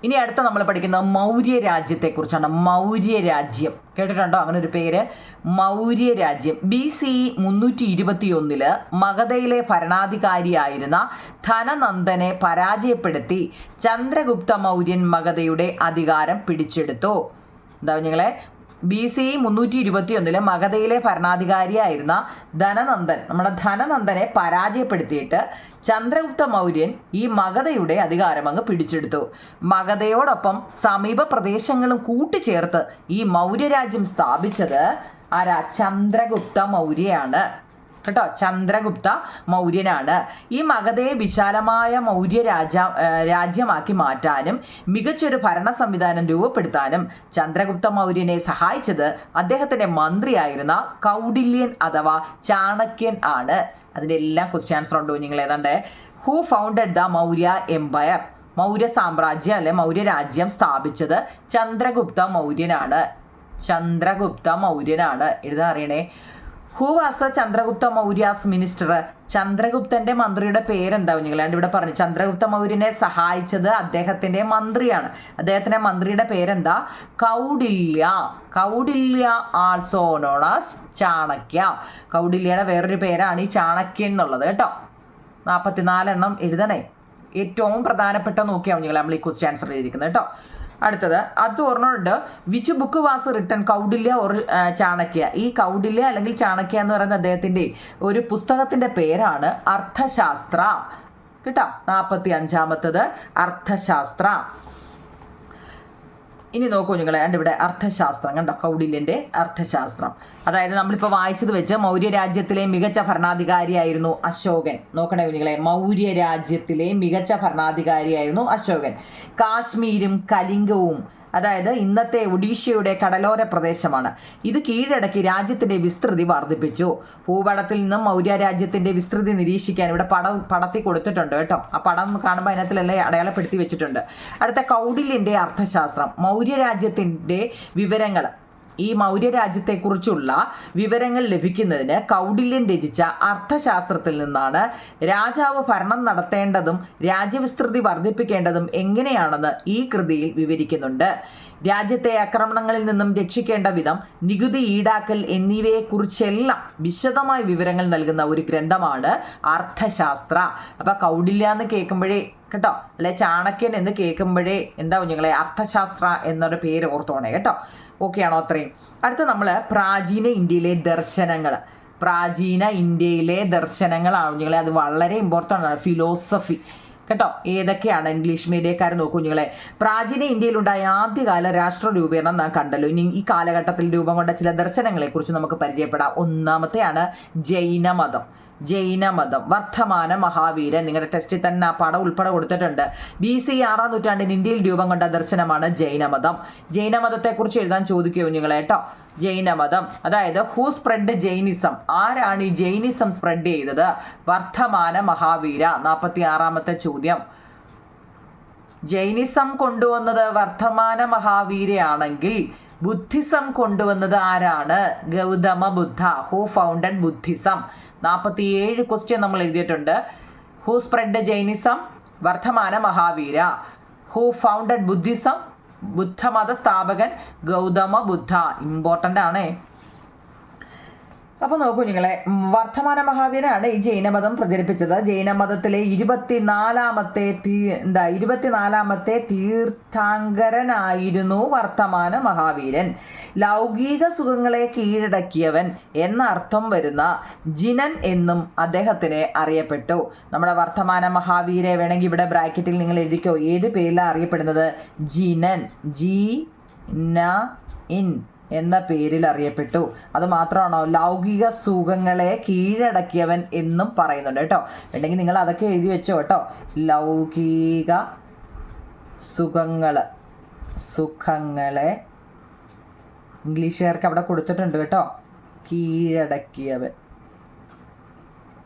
ഇനി അടുത്ത നമ്മൾ പഠിക്കുന്നത് മൗര്യ രാജ്യത്തെക്കുറിച്ചാണ്. മൗര്യ രാജ്യം കേട്ടിട്ടുണ്ടോ? അങ്ങനെ ഒരു പേര്, മൗര്യ രാജ്യം. BC 321 മഗധയിലെ ഭരണാധികാരിയായിരുന്ന ധനനന്ദനെ പരാജയപ്പെടുത്തി ചന്ദ്രഗുപ്ത മൗര്യൻ മഗധയുടെ അധികാരം പിടിച്ചെടുത്തു. എന്താ നിങ്ങളെ? BC 321 മഗധയിലെ ഭരണാധികാരിയായിരുന്ന ധനനന്ദൻ, നമ്മുടെ ധനനന്ദനെ പരാജയപ്പെടുത്തിയിട്ട് ചന്ദ്രഗുപ്ത മൗര്യൻ ഈ മഗധയുടെ അധികാരം അങ്ങ് പിടിച്ചെടുത്തു. മഗധയോടൊപ്പം സമീപ പ്രദേശങ്ങളും കൂട്ടിച്ചേർത്ത് ഈ മൗര്യരാജ്യം സ്ഥാപിച്ചത് ആരാ? ചന്ദ്രഗുപ്ത മൗര്യയാണ് കേട്ടോ. ചന്ദ്രഗുപ്ത മൗര്യനാണ്. ഈ മഗധയെ വിശാലമായ മൗര്യ രാജ്യമാക്കി മാറ്റാനും മികച്ചൊരു ഭരണ സംവിധാനം രൂപപ്പെടുത്താനും ചന്ദ്രഗുപ്ത മൗര്യനെ സഹായിച്ചത് അദ്ദേഹത്തിന്റെ മന്ത്രിയായിരുന്ന കൗഡില്യൻ അഥവാ ചാണക്യൻ ആണ്. അതിൻ്റെ എല്ലാം ക്വസ്റ്റ്യൻ ആൻസർ ഉണ്ട് നിങ്ങൾ. ഏതാണ്ട് who founded the Maurya empire, Maurya സാമ്രാജ്യം അല്ലെ മൗര്യ രാജ്യം സ്ഥാപിച്ചത് ചന്ദ്രഗുപ്ത മൗര്യനാണ്. എഴുതാൻ അറിയണേ. Who was Chandragupta Maurya's minister? ചന്ദ്രഗുപ്തന്റെ മന്ത്രിയുടെ പേരെന്താ കുഞ്ഞുങ്ങളെ? ഇവിടെ പറഞ്ഞു ചന്ദ്രഗുപ്ത മൗര്യനെ സഹായിച്ചത് അദ്ദേഹത്തിന്റെ മന്ത്രിയാണ്. അദ്ദേഹത്തിന്റെ മന്ത്രിയുടെ പേരെന്താ? Kautilya. Kautilya also known as Chanakya. കൗഡില്യയുടെ വേറൊരു പേരാണ് ഈ ചാണക്യൻ എന്നുള്ളത് കേട്ടോ. 44 എഴുതണേ. ഏറ്റവും പ്രധാനപ്പെട്ട നോക്കിയാൽ കുഞ്ഞുങ്ങളെ നമ്മൾ ഈ ക്വസ്റ്റ്യൻ ആൻസർ എഴുതിക്കുന്നത് കേട്ടോ. അടുത്ത ഓർമ്മയുണ്ട്. Which book was written? Kautilya or Chanakya. ഈ കൗഡില്യ അല്ലെങ്കിൽ ചാണക്യ എന്ന് പറയുന്ന അദ്ദേഹത്തിന്റെ ഒരു പുസ്തകത്തിന്റെ പേരാണ് അർത്ഥശാസ്ത്ര കേട്ടോ. 45 അർത്ഥശാസ്ത്ര. ഇനി നോക്കൂ നിങ്ങളെ, എൻ്റെ ഇവിടെ അർത്ഥശാസ്ത്രം കണ്ടോ, കൗഡില്യൻ്റെ അർത്ഥശാസ്ത്രം. അതായത് നമ്മളിപ്പോൾ വായിച്ചത് വെച്ച് മൗര്യ രാജ്യത്തിലെ മികച്ച ഭരണാധികാരിയായിരുന്നു അശോകൻ. നോക്കണേ കുഞ്ഞുങ്ങളെ, മൗര്യ രാജ്യത്തിലെ മികച്ച ഭരണാധികാരിയായിരുന്നു അശോകൻ. കാശ്മീരും കലിംഗവും, അതായത് ഇന്നത്തെ ഒഡീഷയുടെ കടലോര പ്രദേശമാണ്, ഇത് കീഴടക്കി രാജ്യത്തിന്റെ വിസ്തൃതി വർദ്ധിപ്പിച്ചു. ഭൂപടത്തിൽ നിന്നും മൗര്യ രാജ്യത്തിന്റെ വിസ്തൃതി നിരീക്ഷിക്കാൻ ഇവിടെ പടത്തിൽ കൊടുത്തിട്ടുണ്ട് കേട്ടോ. ആ പടം കാണുമ്പോൾ അതിനകത്തിലെല്ലാം അടയാളപ്പെടുത്തി വെച്ചിട്ടുണ്ട്. അടുത്ത കൗഡില്യന്റെ അർത്ഥശാസ്ത്രം. മൗര്യ രാജ്യത്തിന്റെ വിവരങ്ങൾ, ഈ മൗര്യ രാജ്യത്തെക്കുറിച്ചുള്ള വിവരങ്ങൾ ലഭിക്കുന്നതിന് കൗഡില്യൻ രചിച്ച അർത്ഥശാസ്ത്രത്തിൽ നിന്നാണ് രാജാവ് ഭരണം നടത്തേണ്ടതും രാജ്യവിസ്തൃതി വർദ്ധിപ്പിക്കേണ്ടതും എങ്ങനെയാണെന്ന് ഈ കൃതിയിൽ വിവരിക്കുന്നുണ്ട്. രാജ്യത്തെ ആക്രമണങ്ങളിൽ നിന്നും രക്ഷിക്കേണ്ട വിധം, നികുതി ഈടാക്കൽ എന്നിവയെക്കുറിച്ചെല്ലാം വിശദമായ വിവരങ്ങൾ നൽകുന്ന ഒരു ഗ്രന്ഥമാണ് അർത്ഥശാസ്ത്ര. അപ്പൊ കൗഡില്യ എന്ന് കേൾക്കുമ്പോഴേ കേട്ടോ, അല്ലെ ചാണക്യൻ എന്ന് കേൾക്കുമ്പോഴേ എന്താ കുഞ്ഞുങ്ങളെ, അർത്ഥശാസ്ത്ര എന്നൊരു പേര് ഓർത്തോണേ കേട്ടോ. ഓക്കെ ആണോ? അത്രയും. അടുത്ത നമ്മൾ പ്രാചീന ഇന്ത്യയിലെ ദർശനങ്ങൾ. പ്രാചീന ഇന്ത്യയിലെ ദർശനങ്ങളാണ് കുഞ്ഞുങ്ങളെ, അത് വളരെ ഇമ്പോർട്ടൻ്റ് ആണ്. ഫിലോസഫി കേട്ടോ. ഏതൊക്കെയാണ്? ഇംഗ്ലീഷ് മീഡിയക്കാർ നോക്കൂ കുഞ്ഞുങ്ങളെ. പ്രാചീന ഇന്ത്യയിലുണ്ടായ ആദ്യകാല രാഷ്ട്ര രൂപീകരണം നാം കണ്ടല്ലോ. ഇനി ഈ കാലഘട്ടത്തിൽ രൂപം കൊണ്ട ചില ദർശനങ്ങളെക്കുറിച്ച് നമുക്ക് പരിചയപ്പെടാം. ഒന്നാമത്തെയാണ് ജൈനമതം. ജൈനമതം, വർദ്ധമാന മഹാവീരൻ. നിങ്ങളുടെ ടെസ്റ്റിൽ തന്നെ ആ പടം ഉൾപ്പെടെ കൊടുത്തിട്ടുണ്ട്. BC 6-ാം നൂറ്റാണ്ടിൽ ഇന്ത്യയിൽ രൂപം കൊണ്ട ദർശനമാണ് ജൈനമതം. ജൈനമതത്തെക്കുറിച്ച് എഴുതാൻ ചോദിക്കുമോ നിങ്ങളെ കേട്ടോ. ജൈനമതം, അതായത് ഹൂ സ്പ്രെഡ് ജൈനിസം? ആരാണ് ഈ ജൈനിസം സ്പ്രെഡ് ചെയ്തത്? വർദ്ധമാന മഹാവീര. 46-ാമത്തെ ചോദ്യം. ജൈനിസം കൊണ്ടുവന്നത് വർദ്ധമാന മഹാവീരയാണെങ്കിൽ ബുദ്ധിസം കൊണ്ടുവന്നത് ആരാണ്? Gautama Buddha. Who founded Buddhism? 47 question നമ്മൾ എഴുതിയിട്ടുണ്ട്. Who spread Jainism? Vardhamana Mahavira. Who founded Buddhism? ബുദ്ധമത സ്ഥാപകൻ ഗൗതമ ബുദ്ധ. ഇമ്പോർട്ടൻ്റ് ആണേ. അപ്പോൾ നോക്കൂ നിങ്ങളെ, വർദ്ധമാന മഹാവീരനാണ് ഈ ജൈനമതം പ്രചരിപ്പിച്ചത്. ജൈനമതത്തിലെ 24-ാമത്തെ തീർത്ഥാങ്കരനായിരുന്നു വർദ്ധമാന മഹാവീരൻ. ലൗകിക സുഖങ്ങളെ കീഴടക്കിയവൻ എന്ന അർത്ഥം വരുന്ന ജിനൻ എന്നും അദ്ദേഹത്തിനെ അറിയപ്പെട്ടു. നമ്മുടെ വർദ്ധമാന മഹാവീരെ വേണമെങ്കിൽ ഇവിടെ ബ്രാക്കറ്റിൽ നിങ്ങൾ എഴുതിക്കോ. ഏത് പേരിലാണ് അറിയപ്പെടുന്നത്? ജിനൻ. G-N-N എന്ന പേരിൽ അറിയപ്പെട്ടു. അത് മാത്രമാണോ, ലൗകിക സുഖങ്ങളെ കീഴടക്കിയവൻ എന്നും പറയുന്നുണ്ട് കേട്ടോ. ഉണ്ടെങ്കിൽ നിങ്ങൾ അതൊക്കെ എഴുതി വെച്ചോ കേട്ടോ. ലൗകിക സുഖങ്ങളെ ഇംഗ്ലീഷുകാർക്ക് അവിടെ കൊടുത്തിട്ടുണ്ട് കേട്ടോ. കീഴടക്കിയവൻ,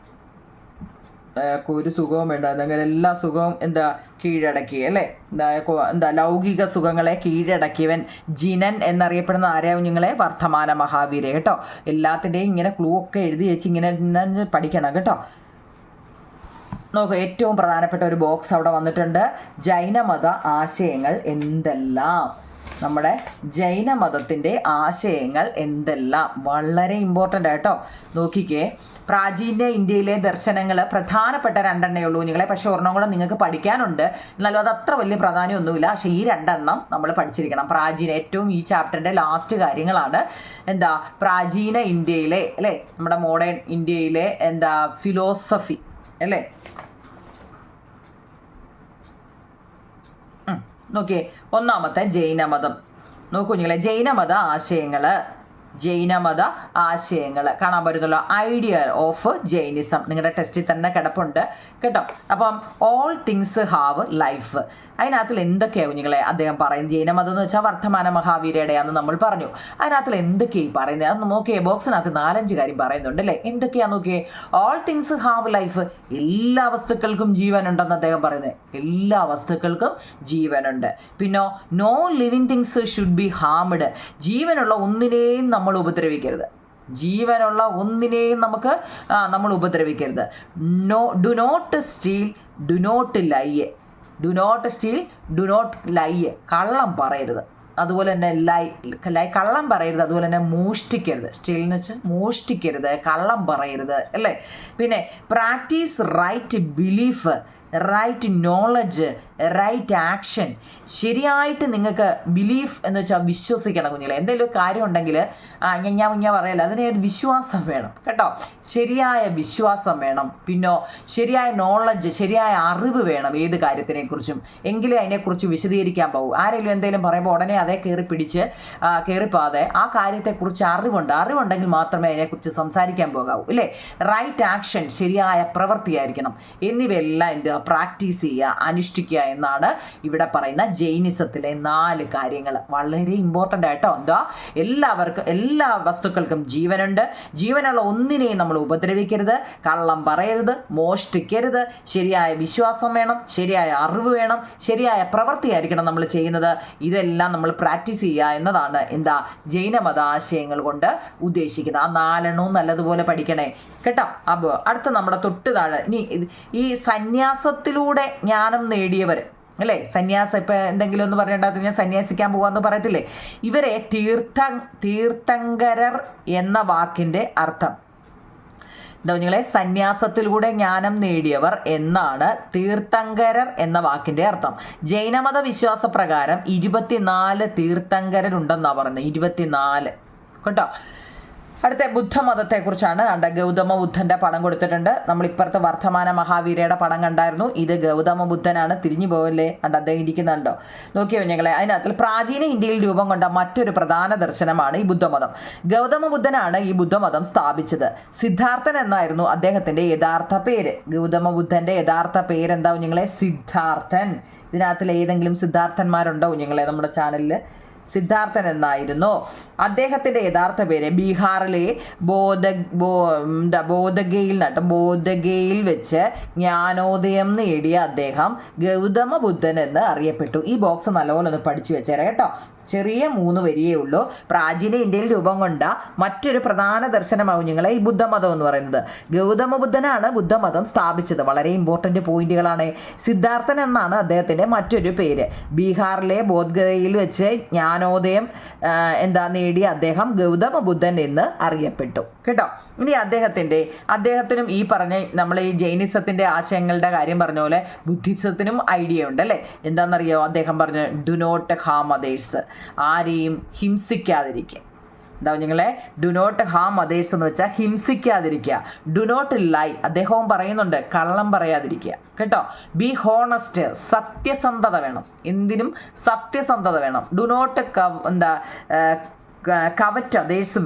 ഒരു സുഖവും വേണ്ട, അങ്ങനെ എല്ലാ സുഖവും എന്താ കീഴടക്കി അല്ലേ. എന്താ ലൗകിക സുഖങ്ങളെ കീഴടക്കിയവൻ ജിനൻ എന്നറിയപ്പെടുന്ന ആരാ കുഞ്ഞുങ്ങളെ? വർദ്ധമാന മഹാവീര കേട്ടോ. എല്ലാത്തിൻ്റെയും ഇങ്ങനെ ക്ലൂ ഒക്കെ എഴുതി വെച്ച് ഇങ്ങനെ പഠിക്കണം കേട്ടോ. നോക്കുക, ഏറ്റവും പ്രധാനപ്പെട്ട ഒരു ബോക്സ് അവിടെ വന്നിട്ടുണ്ട്. ജൈനമത ആശയങ്ങൾ എന്തെല്ലാം? നമ്മുടെ ജൈനമതത്തിൻ്റെ ആശയങ്ങൾ എന്തെല്ലാം? വളരെ ഇമ്പോർട്ടൻ്റ് ആയിട്ടോ. നോക്കിക്കേ, പ്രാചീന ഇന്ത്യയിലെ ദർശനങ്ങൾ പ്രധാനപ്പെട്ട 2 ഉള്ളൂ നിങ്ങളെ. പക്ഷേ ഒരെണ്ണം കൂടെ നിങ്ങൾക്ക് പഠിക്കാനുണ്ട്. എന്നാലും അത് അത്ര വലിയ പ്രാധാന്യമൊന്നുമില്ല. പക്ഷേ ഈ 2 നമ്മൾ പഠിച്ചിരിക്കണം. പ്രാചീന, ഏറ്റവും ഈ ചാപ്റ്ററിൻ്റെ ലാസ്റ്റ് കാര്യങ്ങളാണ്. എന്താ പ്രാചീന ഇന്ത്യയിലെ അല്ലേ, നമ്മുടെ മോഡേൺ ഇന്ത്യയിലെ എന്താ ഫിലോസഫി അല്ലേ. നോക്കിയേ, ഒന്നാമത്തെ ജൈനമതം. നോക്കൂ നിങ്ങളെ, ജൈനമത ആശയങ്ങൾ കാണാൻ പറ്റുന്നല്ലോ. ഐഡിയ ഓഫ് ജൈനിസം നിങ്ങളുടെ ടെസ്റ്റിൽ തന്നെ കിടപ്പുണ്ട് കേട്ടോ. അപ്പം ഓൾ തിങ്സ് ഹാവ് ലൈഫ്, അതിനകത്തിൽ എന്തൊക്കെയാണ് കുഞ്ഞുങ്ങളെ അദ്ദേഹം പറയുന്നത്? ജൈനമതം എന്ന് വെച്ചാൽ വർദ്ധമാന മഹാവീരയുടെയാണെന്ന് നമ്മൾ പറഞ്ഞു. അതിനകത്തിൽ എന്തൊക്കെയാണ് പറയുന്നത്? അത് നോക്കിയേ, ബോക്സിനകത്ത് 4-5 കാര്യം പറയുന്നുണ്ട് അല്ലേ. എന്തൊക്കെയാ നോക്കിയേ? ഓൾ തിങ്സ് ഹാവ് ലൈഫ്, എല്ലാ വസ്തുക്കൾക്കും ജീവനുണ്ടെന്ന് അദ്ദേഹം പറയുന്നത്. എല്ലാ വസ്തുക്കൾക്കും ജീവനുണ്ട്. പിന്നെ no living things should be harmed, ജീവനുള്ള ഒന്നിനെയും നമ്മൾ ഉപദ്രവിക്കരുത്. ജീവനുള്ള ഒന്നിനെയും നമ്മൾ ഉപദ്രവിക്കരുത്. Do not steal, do not lie. Do not steal, do not lie. കള്ളം പറയരുത്. അതുപോലെ തന്നെ കള്ളം പറയരുത്. അതുപോലെ തന്നെ മോഷ്ടിക്കരുത്. സ്റ്റീൽ എന്ന് വെച്ചാൽ മോഷ്ടിക്കരുത്, കള്ളം പറയരുത് അല്ലേ. പിന്നെ practice right belief, right knowledge, right action. ശരിയായിട്ട് നിങ്ങൾക്ക് ബിലീഫ് എന്ന് വെച്ചാൽ വിശ്വസിക്കണം കുഞ്ഞുങ്ങളെ. എന്തെങ്കിലും കാര്യം ഉണ്ടെങ്കിൽ ഞാൻ പറയല്ല, അതിനൊരു വിശ്വാസം വേണം കേട്ടോ. ശരിയായ വിശ്വാസം വേണം. പിന്നോ ശരിയായ നോളജ്, ശരിയായ അറിവ് വേണം ഏത് കാര്യത്തിനെക്കുറിച്ചും. എങ്കിലേ അതിനെക്കുറിച്ച് വിശദീകരിക്കാൻ പോകും. ആരെങ്കിലും എന്തെങ്കിലും പറയുമ്പോൾ ഉടനെ അതേ കയറിപ്പോകാതെ ആ കാര്യത്തെക്കുറിച്ച് അറിവുണ്ടെങ്കിൽ മാത്രമേ അതിനെക്കുറിച്ച് സംസാരിക്കാൻ പോകാവൂ ഇല്ലേ. റൈറ്റ് ആക്ഷൻ, ശരിയായ പ്രവൃത്തിയായിരിക്കണം. എന്നിവയെല്ലാം പ്രാക്ടീസ് ചെയ്യുക, അനുഷ്ഠിക്കുക എന്നാണ് ഇവിടെ പറയുന്ന ജൈനിസത്തിലെ 4 കാര്യങ്ങൾ. വളരെ ഇമ്പോർട്ടൻ്റ് ആയിട്ടോ. എല്ലാ വസ്തുക്കൾക്കും ജീവനുണ്ട്. ജീവനുള്ള ഒന്നിനെയും നമ്മൾ ഉപദ്രവിക്കരുത്, കള്ളം പറയരുത്, മോഷ്ടിക്കരുത്, ശരിയായ വിശ്വാസം വേണം, ശരിയായ അറിവ് വേണം, ശരിയായ പ്രവൃത്തിയായിരിക്കണം നമ്മൾ ചെയ്യുന്നത്. ഇതെല്ലാം നമ്മൾ പ്രാക്ടീസ് ചെയ്യുക എന്നതാണ് ജൈനമത ആശയങ്ങൾ കൊണ്ട് ഉദ്ദേശിക്കുന്നത്. ആ 4 നല്ലതുപോലെ പഠിക്കണേ കേട്ടോ. അപ്പോൾ അടുത്ത നമ്മുടെ തൊട്ട് താഴെ ഈ സന്യാസത്തിലൂടെ ജ്ഞാനം നേടിയവർ അല്ലേ. സന്യാസം ഇപ്പം എന്തെങ്കിലും ഒന്ന് പറഞ്ഞിട്ടുണ്ടാകും, ഞാൻ സന്യാസിക്കാൻ പോകാമെന്ന് പറയത്തില്ലേ. ഇവരെ തീർത്ഥങ്കരർ എന്ന വാക്കിൻ്റെ അർത്ഥം കുഞ്ഞുങ്ങളെ, സന്യാസത്തിലൂടെ ജ്ഞാനം നേടിയവർ എന്നാണ് തീർത്ഥങ്കരർ എന്ന വാക്കിൻ്റെ അർത്ഥം. ജൈനമത വിശ്വാസപ്രകാരം 24 തീർത്ഥങ്കരരുണ്ടെന്നാണ് പറയുന്നത്. 24 കേട്ടോ. അടുത്ത ബുദ്ധമതത്തെക്കുറിച്ചാണ്. ഗൗതമ ബുദ്ധൻ്റെ പടം കൊടുത്തിട്ടുണ്ട്. നമ്മളിപ്പുറത്ത് വർദ്ധമാന മഹാവീരയുടെ പടം കണ്ടായിരുന്നു. ഇത് ഗൗതമ ബുദ്ധനാണ്. തിരിഞ്ഞു പോവല്ലേ, അദ്ദേഹം ഇരിക്കുന്നുണ്ടോ നോക്കിയോ ഞങ്ങളെ. അതിനകത്ത് പ്രാചീന ഇന്ത്യയിൽ രൂപം കൊണ്ട മറ്റൊരു പ്രധാന ദർശനമാണ് ഈ ബുദ്ധമതം. ഗൗതമ ബുദ്ധനാണ് ഈ ബുദ്ധമതം സ്ഥാപിച്ചത്. സിദ്ധാർത്ഥൻ എന്നായിരുന്നു അദ്ദേഹത്തിൻ്റെ യഥാർത്ഥ പേര്. ഗൗതമ ബുദ്ധൻ്റെ യഥാർത്ഥ പേരെന്താ കുഞ്ഞുങ്ങളെ? സിദ്ധാർത്ഥൻ. ഇതിനകത്തിൽ ഏതെങ്കിലും സിദ്ധാർത്ഥന്മാരുണ്ടോ കുഞ്ഞുങ്ങളെ നമ്മുടെ ചാനലിൽ? സിദ്ധാർത്ഥൻ എന്നായിരുന്നു അദ്ദേഹത്തിൻ്റെ യഥാർത്ഥ പേര്. ബീഹാറിലെ ബോധഗയിൽ വെച്ച് ജ്ഞാനോദയം നേടിയ അദ്ദേഹം ഗൗതമ ബുദ്ധൻ എന്ന് അറിയപ്പെട്ടു. ഈ ബോക്സ് നല്ലപോലെ ഒന്ന് പഠിച്ചു വെച്ചേരാം കേട്ടോ. ചെറിയ 3 വരിയേ ഉള്ളൂ. പ്രാചീന ഇന്ത്യയിൽ രൂപം കൊണ്ട മറ്റൊരു പ്രധാന ദർശനമാകും ഞങ്ങളെ ഈ ബുദ്ധമതം എന്ന് പറയുന്നത്. ഗൗതമ ബുദ്ധനാണ് ബുദ്ധമതം സ്ഥാപിച്ചത്. വളരെ ഇമ്പോർട്ടൻ്റ് പോയിന്റുകളാണ്. സിദ്ധാർത്ഥൻ എന്നാണ് അദ്ദേഹത്തിൻ്റെ മറ്റൊരു പേര്. ബീഹാറിലെ ബോധഗയയിൽ വെച്ച് ജ്ഞാനോദയം നേടിയ അദ്ദേഹം ഗൗതമ ബുദ്ധൻ എന്ന് അറിയപ്പെട്ടു കേട്ടോ. ഇനി അദ്ദേഹത്തിനും ഈ പറഞ്ഞ നമ്മൾ ഈ ജൈനിസത്തിൻ്റെ ആശയങ്ങളുടെ കാര്യം പറഞ്ഞ പോലെ ബുദ്ധിസത്തിനും ഐഡിയ ഉണ്ട് അല്ലേ. എന്താണെന്നറിയോ? അദ്ദേഹം പറഞ്ഞു ഡു നോട്ട് ഹാം അതേഴ്സ്, ആരെയും ഹിംസിക്കാതിരിക്കുക. കുഞ്ഞുങ്ങളെ, ഡു നോട്ട് ഹാം അതേഴ്സ് എന്ന് വെച്ചാൽ ഹിംസിക്കാതിരിക്കുക. ഡു നോട്ട് ലൈ, അദ്ദേഹവും പറയുന്നുണ്ട് കള്ളം പറയാതിരിക്കുക കേട്ടോ. ബി ഹോണസ്റ്റ്, സത്യസന്ധത വേണം. എന്തിനും സത്യസന്ധത വേണം. Do not covet others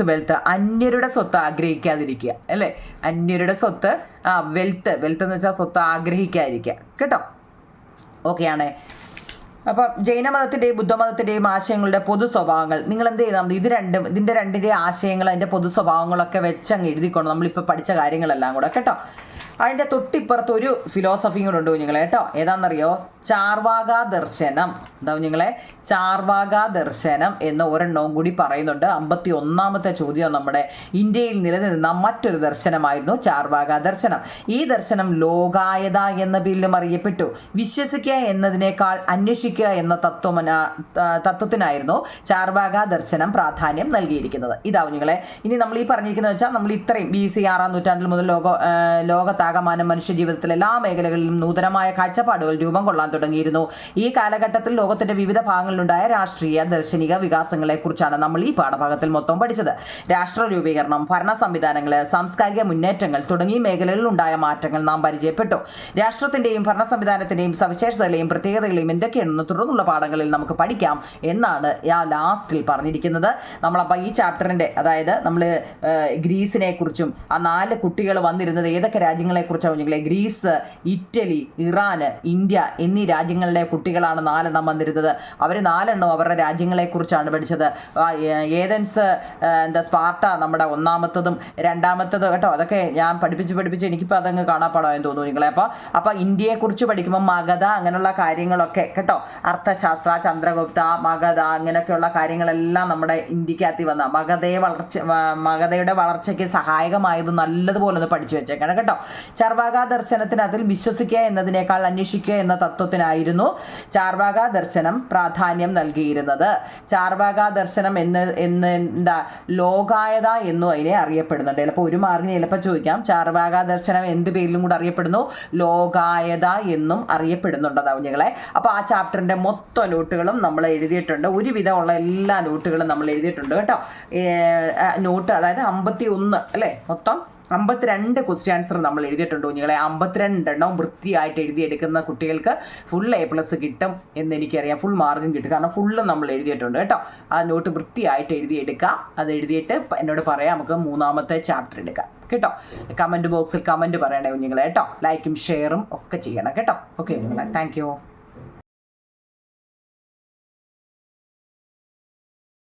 wealth, അന്യരുടെ സ്വത്ത് ആഗ്രഹിക്കാതിരിക്കുക അല്ലേ. അന്യരുടെ സ്വത്ത്, വെൽത്ത് എന്ന് വെച്ചാൽ സ്വത്ത് ആഗ്രഹിക്കാതിരിക്കുക കേട്ടോ. ഓക്കെയാണേ. അപ്പം ജൈനമതത്തിൻ്റെയും ബുദ്ധമതത്തിൻ്റെയും ആശയങ്ങളുടെ പൊതു സ്വഭാവങ്ങൾ നിങ്ങൾ എന്ത് ചെയ്താൽ ഇതിൻ്റെ രണ്ടിൻ്റെ ആശയങ്ങൾ, അതിൻ്റെ പൊതു സ്വഭാവങ്ങളൊക്കെ വെച്ചങ്ങ് എഴുതിക്കൊണ്ട് നമ്മളിപ്പോൾ പഠിച്ച കാര്യങ്ങളെല്ലാം കൂടെ കേട്ടോ. അതിൻ്റെ തൊട്ടിപ്പുറത്ത് ഒരു ഫിലോസഫിയും കൂടെ ഉണ്ട് കുഞ്ഞുങ്ങളെ കേട്ടോ. ഏതാണെന്നറിയോ? ചാർവാക ദർശനം. കുഞ്ഞുങ്ങളെ, ചാർവാക ദർശനം എന്ന ഒരെണ്ണവും കൂടി പറയുന്നുണ്ട്. 51ാമത്തെ ചോദ്യം നമ്മുടെ ഇന്ത്യയിൽ നിലനിന്ന മറ്റൊരു ദർശനമായിരുന്നു ചാർവാക ദർശനം. ഈ ദർശനം ലോകായത എന്ന പേരിലും അറിയപ്പെട്ടു. വിശ്വസിക്കുക എന്നതിനേക്കാൾ അന്വേഷിക്കുക എന്ന തത്വത്തിനായിരുന്നു ചാർവാക ദർശനം പ്രാധാന്യം നൽകിയിരിക്കുന്നത്. കുഞ്ഞുങ്ങളെ, ഇനി നമ്മൾ ഈ പറഞ്ഞിരിക്കുന്നത് വെച്ചാൽ നമ്മൾ ഇത്രയും BC 6ാം നൂറ്റാണ്ടിൽ മുതൽ ലോകത്താകമാനം മനുഷ്യ ജീവിതത്തിലെ എല്ലാ മേഖലകളിലും നൂതനമായ കാഴ്ചപ്പാടുകൾ രൂപം കൊള്ളാൻ തുടങ്ങിയിരുന്നു. ഈ കാലഘട്ടത്തിൽ ലോകത്തിന്റെ വിവിധ ഭാഗങ്ങളിലുണ്ടായ രാഷ്ട്രീയ ദർശനിക വികാസങ്ങളെക്കുറിച്ചാണ് നമ്മൾ ഈ പാഠഭാഗത്തിൽ മൊത്തം പഠിച്ചത്. രാഷ്ട്ര രൂപീകരണം, ഭരണ സംവിധാനങ്ങൾ, സാംസ്കാരിക മുന്നേറ്റങ്ങൾ തുടങ്ങിയ മേഖലകളിൽ ഉണ്ടായ മാറ്റങ്ങൾ നാം പരിചയപ്പെട്ടു. രാഷ്ട്രത്തിന്റെയും ഭരണ സംവിധാനത്തിന്റെയും സവിശേഷതകളെയും പ്രത്യേകതകളെയും എന്തൊക്കെയാണെന്ന് തുടർന്നുള്ള പാഠങ്ങളിൽ നമുക്ക് പഠിക്കാം എന്നാണ് ലാസ്റ്റിൽ പറഞ്ഞിരിക്കുന്നത്. നമ്മളപ്പോൾ ഈ ചാപ്റ്ററിന്റെ, അതായത് നമ്മൾ ഗ്രീസിനെ കുറിച്ചും ആ 4 കുട്ടികൾ വന്നിരുന്നത് ഏതൊക്കെ രാജ്യങ്ങളിൽ രാജ്യങ്ങളെക്കുറിച്ചാണ് കുഞ്ഞുങ്ങളെ. ഗ്രീസ്, ഇറ്റലി, ഇറാൻ, ഇന്ത്യ എന്നീ രാജ്യങ്ങളുടെ കുട്ടികളാണ് 4 വന്നിരുന്നത്. അവർ 4 അവരുടെ രാജ്യങ്ങളെക്കുറിച്ചാണ് പഠിച്ചത്. ഏതൻസ്, സ്പാർട്ട നമ്മുടെ 1ാമത്തതും 2ാമത്തതും കേട്ടോ. അതൊക്കെ ഞാൻ പഠിപ്പിച്ച് എനിക്കിപ്പോൾ അതങ്ങ് കാണാപ്പാടായെന്ന് തോന്നുന്നു നിങ്ങളെ. അപ്പോൾ ഇന്ത്യയെക്കുറിച്ച് പഠിക്കുമ്പോൾ മഗധ അങ്ങനെയുള്ള കാര്യങ്ങളൊക്കെ കേട്ടോ, അർത്ഥശാസ്ത്ര, ചന്ദ്രഗുപ്ത, മഗധ അങ്ങനെയൊക്കെയുള്ള കാര്യങ്ങളെല്ലാം നമ്മുടെ ഇന്ത്യക്കകത്ത് വന്ന മഗധയുടെ വളർച്ചയ്ക്ക് സഹായകമായത് നല്ലതുപോലെ ഒന്ന് പഠിച്ചു വെച്ചേക്കണം കേട്ടോ. ചർവാക ദർശനത്തിന് അതിൽ വിശ്വസിക്കുക എന്നതിനേക്കാൾ അന്വേഷിക്കുക എന്ന തത്വത്തിനായിരുന്നു ചാർവാക ദർശനം പ്രാധാന്യം നൽകിയിരുന്നത്. ചാർവാക ദർശനം എന്താ ലോകായത എന്നും അതിനെ അറിയപ്പെടുന്നുണ്ട്. ചിലപ്പോൾ ഒരു മാർക്കിന് ചിലപ്പോൾ ചോദിക്കാം, ചാർവാക ദർശനം എന്ത് പേരിലും കൂടെ അറിയപ്പെടുന്നു? ലോകായത എന്നും അറിയപ്പെടുന്നുണ്ട് കുഞ്ഞുങ്ങളെ. അപ്പോൾ ആ ചാപ്റ്ററിൻ്റെ മൊത്തം നോട്ടുകളും നമ്മൾ എഴുതിയിട്ടുണ്ട്. ഒരുവിധമുള്ള എല്ലാ നോട്ടുകളും നമ്മൾ എഴുതിയിട്ടുണ്ട് കേട്ടോ. നോട്ട് അതായത് 51 അല്ലേ, മൊത്തം 52 ക്വസ്റ്റ്യൻ ആൻസർ നമ്മൾ എഴുതിയിട്ടുണ്ട് കുഞ്ഞുങ്ങളെ. 52 വൃത്തിയായിട്ട് എഴുതിയെടുക്കുന്ന കുട്ടികൾക്ക് ഫുൾ A+ കിട്ടും എന്ന് എനിക്കറിയാം. ഫുൾ മാർക്കും കിട്ടും, കാരണം ഫുള്ള് നമ്മൾ എഴുതിയിട്ടുണ്ട് കേട്ടോ. ആ നോട്ട് വൃത്തിയായിട്ട് എഴുതിയെടുക്കുക. അത് എഴുതിയിട്ട് എന്നോട് പറയാം, നമുക്ക് 3ാമത്തെ ചാപ്റ്റർ എടുക്കാം കേട്ടോ. കമൻറ്റ് ബോക്സിൽ കമൻറ്റ് പറയണേ കുഞ്ഞുങ്ങളെ കേട്ടോ. ലൈക്കും ഷെയറും ഒക്കെ ചെയ്യണം കേട്ടോ. ഓക്കെ കുഞ്ഞുങ്ങളെ, താങ്ക് യു.